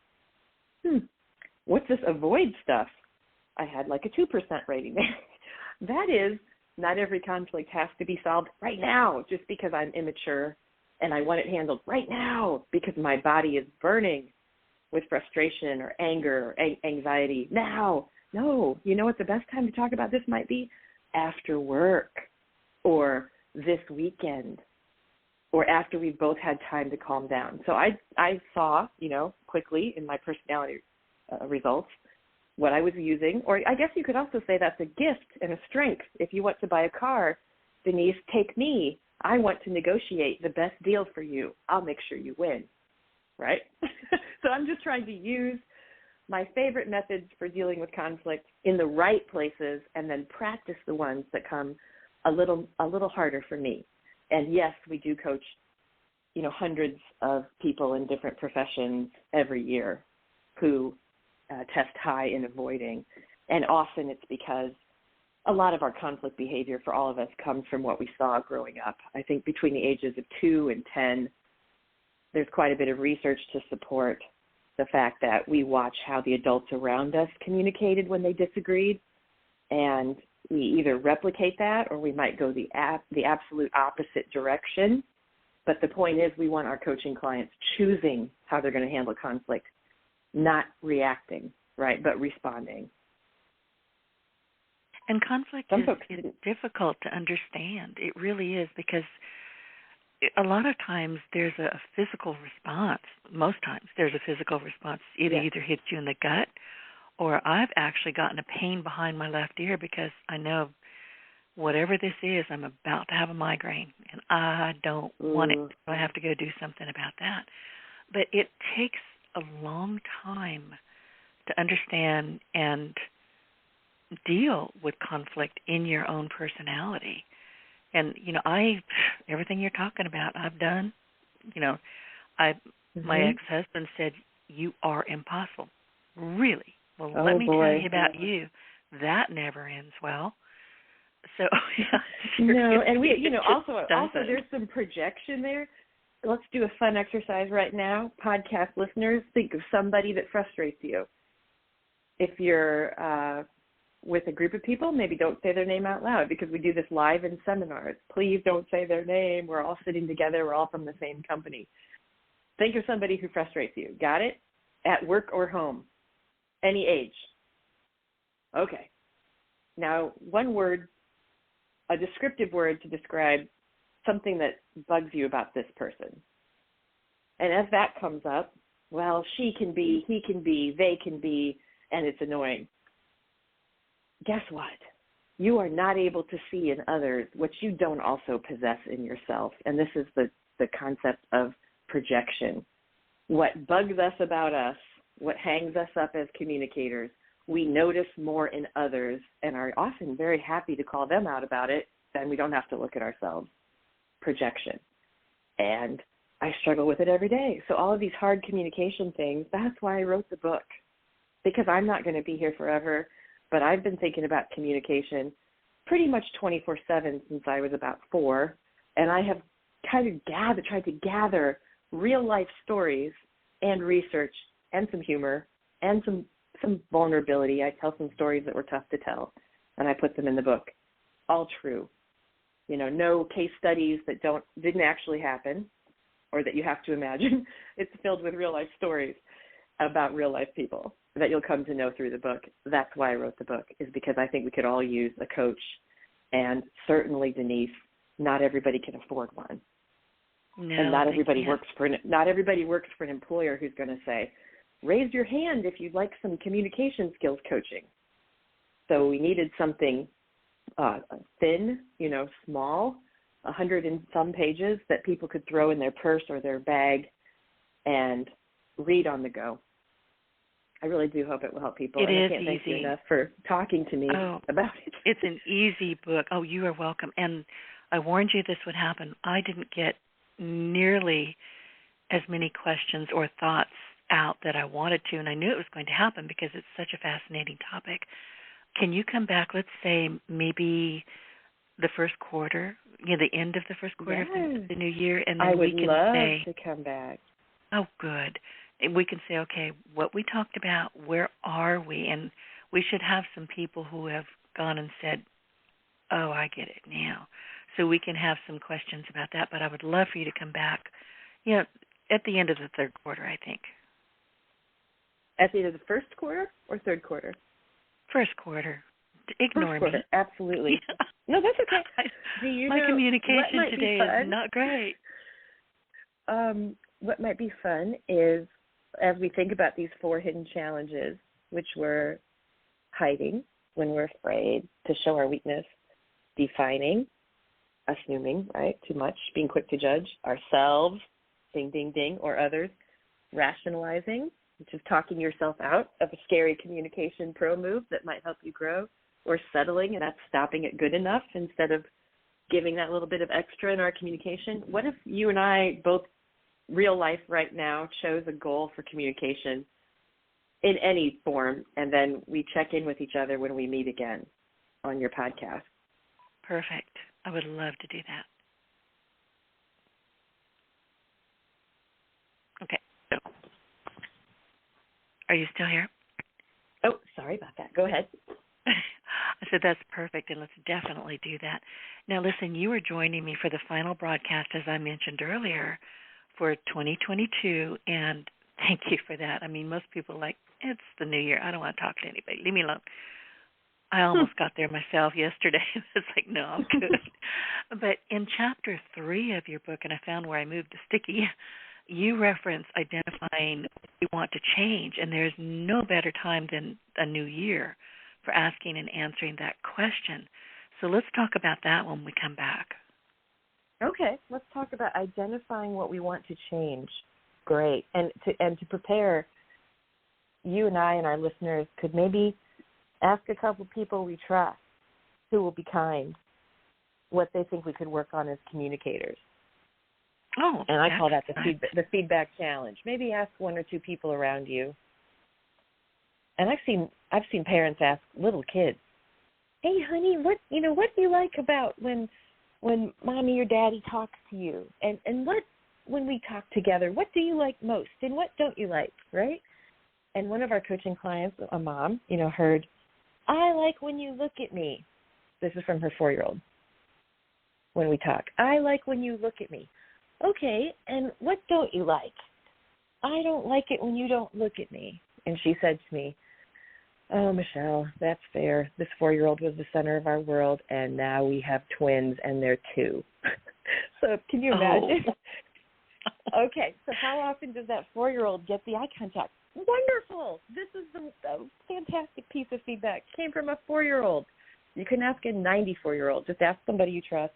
What's this avoid stuff? I had like a 2% rating there. That is, not every conflict has to be solved right now just because I'm immature and I want it handled right now because my body is burning with frustration or anger or anxiety now. No, you know what the best time to talk about this might be? After work or this weekend or after we've both had time to calm down. So I saw, quickly in my personality results what I was using, or I guess you could also say that's a gift and a strength. If you want to buy a car, Denise, take me. I want to negotiate the best deal for you. I'll make sure you win, right? So I'm just trying to use my favorite methods for dealing with conflict in the right places and then practice the ones that come a little harder for me. And yes, we do coach, hundreds of people in different professions every year who test high in avoiding. And often it's because a lot of our conflict behavior for all of us comes from what we saw growing up. I think between the ages of 2 and 10, there's quite a bit of research to support the fact that we watch how the adults around us communicated when they disagreed, and we either replicate that or we might go the absolute opposite direction. But the point is, we want our coaching clients choosing how they're going to handle conflict, not reacting, right, but responding. And conflict is difficult to understand. It really is, because a lot of times there's a physical response. Most times there's a physical response. Either hits you in the gut, or I've actually gotten a pain behind my left ear because I know whatever this is, I'm about to have a migraine, and I don't want it. I have to go do something about that. But it takes a long time to understand and deal with conflict in your own personality. And, everything you're talking about, I've done. My ex-husband said, you are impossible. Really? Well, let me tell you about you. That never ends well. So, no, and we, also there's some projection there. Let's do a fun exercise right now. Podcast listeners, think of somebody that frustrates you. If you're with a group of people, maybe don't say their name out loud, because we do this live in seminars. Please don't say their name. We're all sitting together. We're all from the same company. Think of somebody who frustrates you. Got it? at work or home, any age. Okay. Now, one word, a descriptive word to describe something that bugs you about this person. And as that comes up, well, she can be, he can be, they can be, and it's annoying. Guess what? You are not able to see in others what you don't also possess in yourself. And this is the concept of projection. What bugs us about us, what hangs us up as communicators, we notice more in others and are often very happy to call them out about it, then we don't have to look at ourselves. Projection. And I struggle with it every day. So all of these hard communication things, that's why I wrote the book, because I'm not going to be here forever, but I've been thinking about communication pretty much 24/7 since I was about 4, and I have kind of tried to gather real-life stories and research and some humor and some vulnerability. I tell some stories that were tough to tell, and I put them in the book. All true. You know, no case studies that didn't actually happen or that you have to imagine. It's filled with real-life stories about real-life people that you'll come to know through the book. That's why I wrote the book, is because I think we could all use a coach. And certainly, Denise, not everybody can afford one. No, and not everybody works for an employer who's going to say, raise your hand if you'd like some communication skills coaching. So we needed something thin, small, 100 and some pages that people could throw in their purse or their bag and read on the go. I really do hope it will help people. I can't easy. Thank you enough for talking to me about it. It's an easy book. Oh, you are welcome. And I warned you this would happen. I didn't get nearly as many questions or thoughts out that I wanted to, and I knew it was going to happen because it's such a fascinating topic. Can you come back, let's say maybe the first quarter, the end of the first quarter of the new year, and then we can say, to come back. Oh, good. And we can say, okay, what we talked about, where are we? And we should have some people who have gone and said, oh, I get it now. So we can have some questions about that, but I would love for you to come back, at the end of the third quarter, I think. At the end of the first quarter or third quarter? First quarter. Ignore first quarter. me. Absolutely. No, that's okay. My communication today is not great. What might be fun is, as we think about these 4 hidden challenges, which we're hiding when we're afraid to show our weakness, defining, assuming, right, too much, being quick to judge, ourselves, ding, ding, ding, or others, rationalizing, which is talking yourself out of a scary communication pro move that might help you grow, or settling, and that's stopping at good enough instead of giving that little bit of extra in our communication. What if you and I both, real life right now, chose a goal for communication in any form, and then we check in with each other when we meet again on your podcast? Perfect. I would love to do that. Okay. So, are you still here? Oh, sorry about that. Go ahead. I said that's perfect, and let's definitely do that. Now, listen, you are joining me for the final broadcast, as I mentioned earlier, for 2022, and thank you for that. I mean, most people are like, it's the new year. I don't want to talk to anybody. Leave me alone. I almost got there myself yesterday. It's like, no, I'm good. But in chapter 3 of your book, and I found where I moved the sticky, you reference identifying what you want to change, and there's no better time than a new year for asking and answering that question. So let's talk about that when we come back. Okay, let's talk about identifying what we want to change. Great. And to prepare, you and I and our listeners could maybe ask a couple people we trust who will be kind what they think we could work on as communicators. Oh, and I call that the feedback challenge. Maybe ask 1 or 2 people around you. And I've seen parents ask little kids, "Hey, honey, what do you like about when mommy or daddy talks to you? And what, when we talk together, what do you like most and what don't you like?" Right? And one of our coaching clients, a mom, heard, "I like when you look at me." This is from her 4-year-old. When we talk, "I like when you look at me." Okay, and what don't you like? I don't like it when you don't look at me. And she said to me, oh, Michelle, that's fair. This 4-year-old was the center of our world, and now we have twins, and they're 2. So can you imagine? Oh. Okay, so how often does that 4-year-old get the eye contact? Wonderful. This is a fantastic piece of feedback. Came from a 4-year-old. You can ask a 94-year-old. Just ask somebody you trust,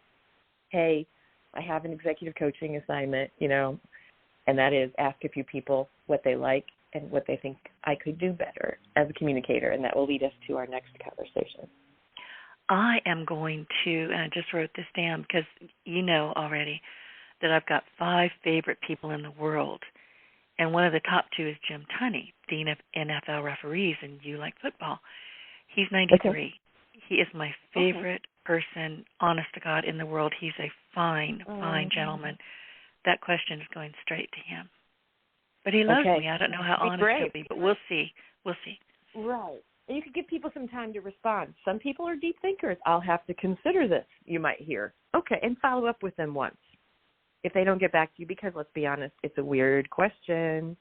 hey, I have an executive coaching assignment, and that is ask a few people what they like and what they think I could do better as a communicator, and that will lead us to our next conversation. I am going to, and I just wrote this down because you know already that I've got 5 favorite people in the world, and one of the top 2 is Jim Tunney, Dean of NFL Referees, and You Like Football. He's 93. Okay. He is my favorite person, honest to God, in the world. He's a fine gentleman. That question is going straight to him. But he loves me. I don't know how honest he'll be, but we'll see. Right. And you could give people some time to respond. Some people are deep thinkers. I'll have to consider this, you might hear. Okay, and follow up with them once. If they don't get back to you, because let's be honest, it's a weird question.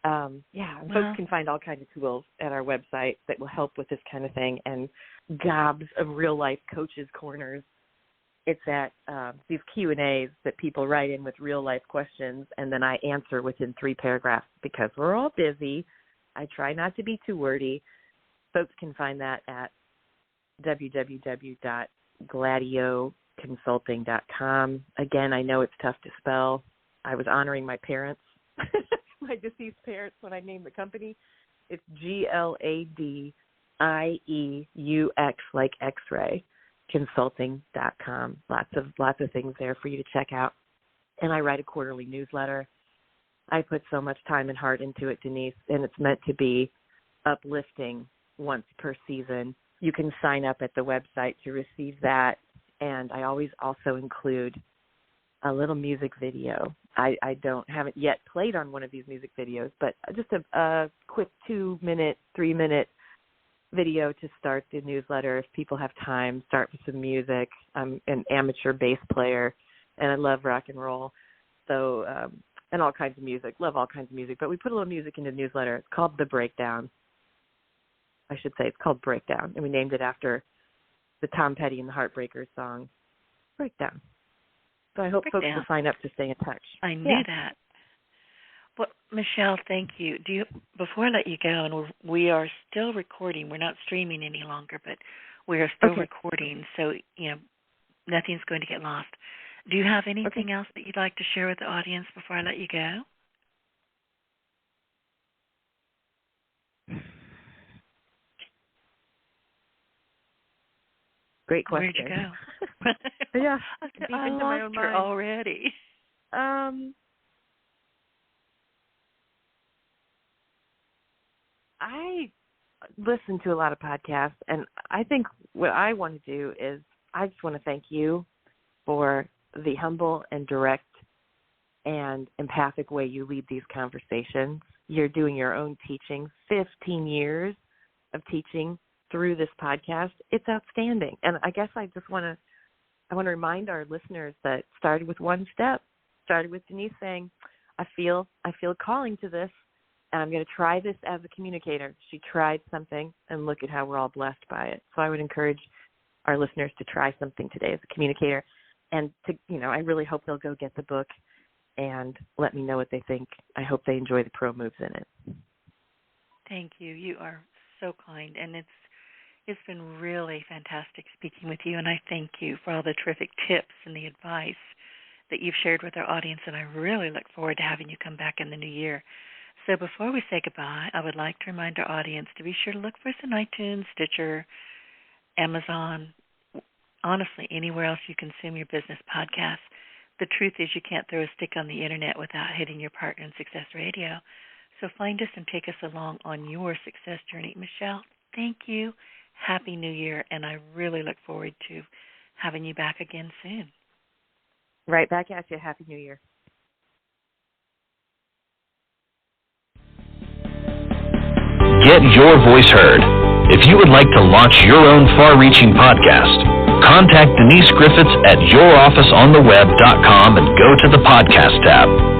Folks can find all kinds of tools at our website that will help with this kind of thing, and gobs of real-life coaches' corners. It's at these Q&As that people write in with real-life questions, and then I answer within 3 paragraphs because we're all busy. I try not to be too wordy. Folks can find that at www.gladieuxconsulting.com. Again, I know it's tough to spell. I was honoring my parents, my deceased parents, when I named the company. It's GLADIEUX, like X-ray, consulting.com. Lots of things there for you to check out. And I write a quarterly newsletter. I put so much time and heart into it, Denise, and it's meant to be uplifting once per season. You can sign up at the website to receive that, and I always also include a little music video. I haven't yet played on one of these music videos, but just a quick 2-minute, 3-minute video to start the newsletter. If people have time, start with some music. I'm an amateur bass player, and I love rock and roll, so and all kinds of music. Love all kinds of music, but we put a little music into the newsletter. It's called The Breakdown. I should say it's called Breakdown, and we named it after the Tom Petty and the Heartbreakers song, Breakdown. So I hope folks will sign up to stay in touch. I knew that. Well, Michelle, thank you. Before I let you go, and we are still recording. We're not streaming any longer, but we are still recording, so nothing's going to get lost. Do you have anything else that you'd like to share with the audience before I let you go? Great question. Where'd you go? Yeah, I lost her already. I listen to a lot of podcasts, and I think what I want to do is I just want to thank you for the humble and direct and empathic way you lead these conversations. You're doing your own teaching, 15 years of teaching through this podcast. It's outstanding. And I guess I want to remind our listeners that it started with one step. Started with Denise saying, I feel calling to this, and I'm going to try this as a communicator. She tried something, and look at how we're all blessed by it. So I would encourage our listeners to try something today as a communicator. And I really hope they'll go get the book and let me know what they think. I hope they enjoy the pro moves in it. Thank you. You are so kind, and it's been really fantastic speaking with you, and I thank you for all the terrific tips and the advice that you've shared with our audience, and I really look forward to having you come back in the new year. So before we say goodbye, I would like to remind our audience to be sure to look for us on iTunes, Stitcher, Amazon, honestly, anywhere else you consume your business podcasts. The truth is you can't throw a stick on the Internet without hitting your partner in Success Radio. So find us and take us along on your success journey. Michelle, thank you. Happy New Year, and I really look forward to having you back again soon. Right back at you. Happy New Year. Get your voice heard. If you would like to launch your own far-reaching podcast, contact Denise Griffitts at yourofficeontheweb.com and go to the podcast tab.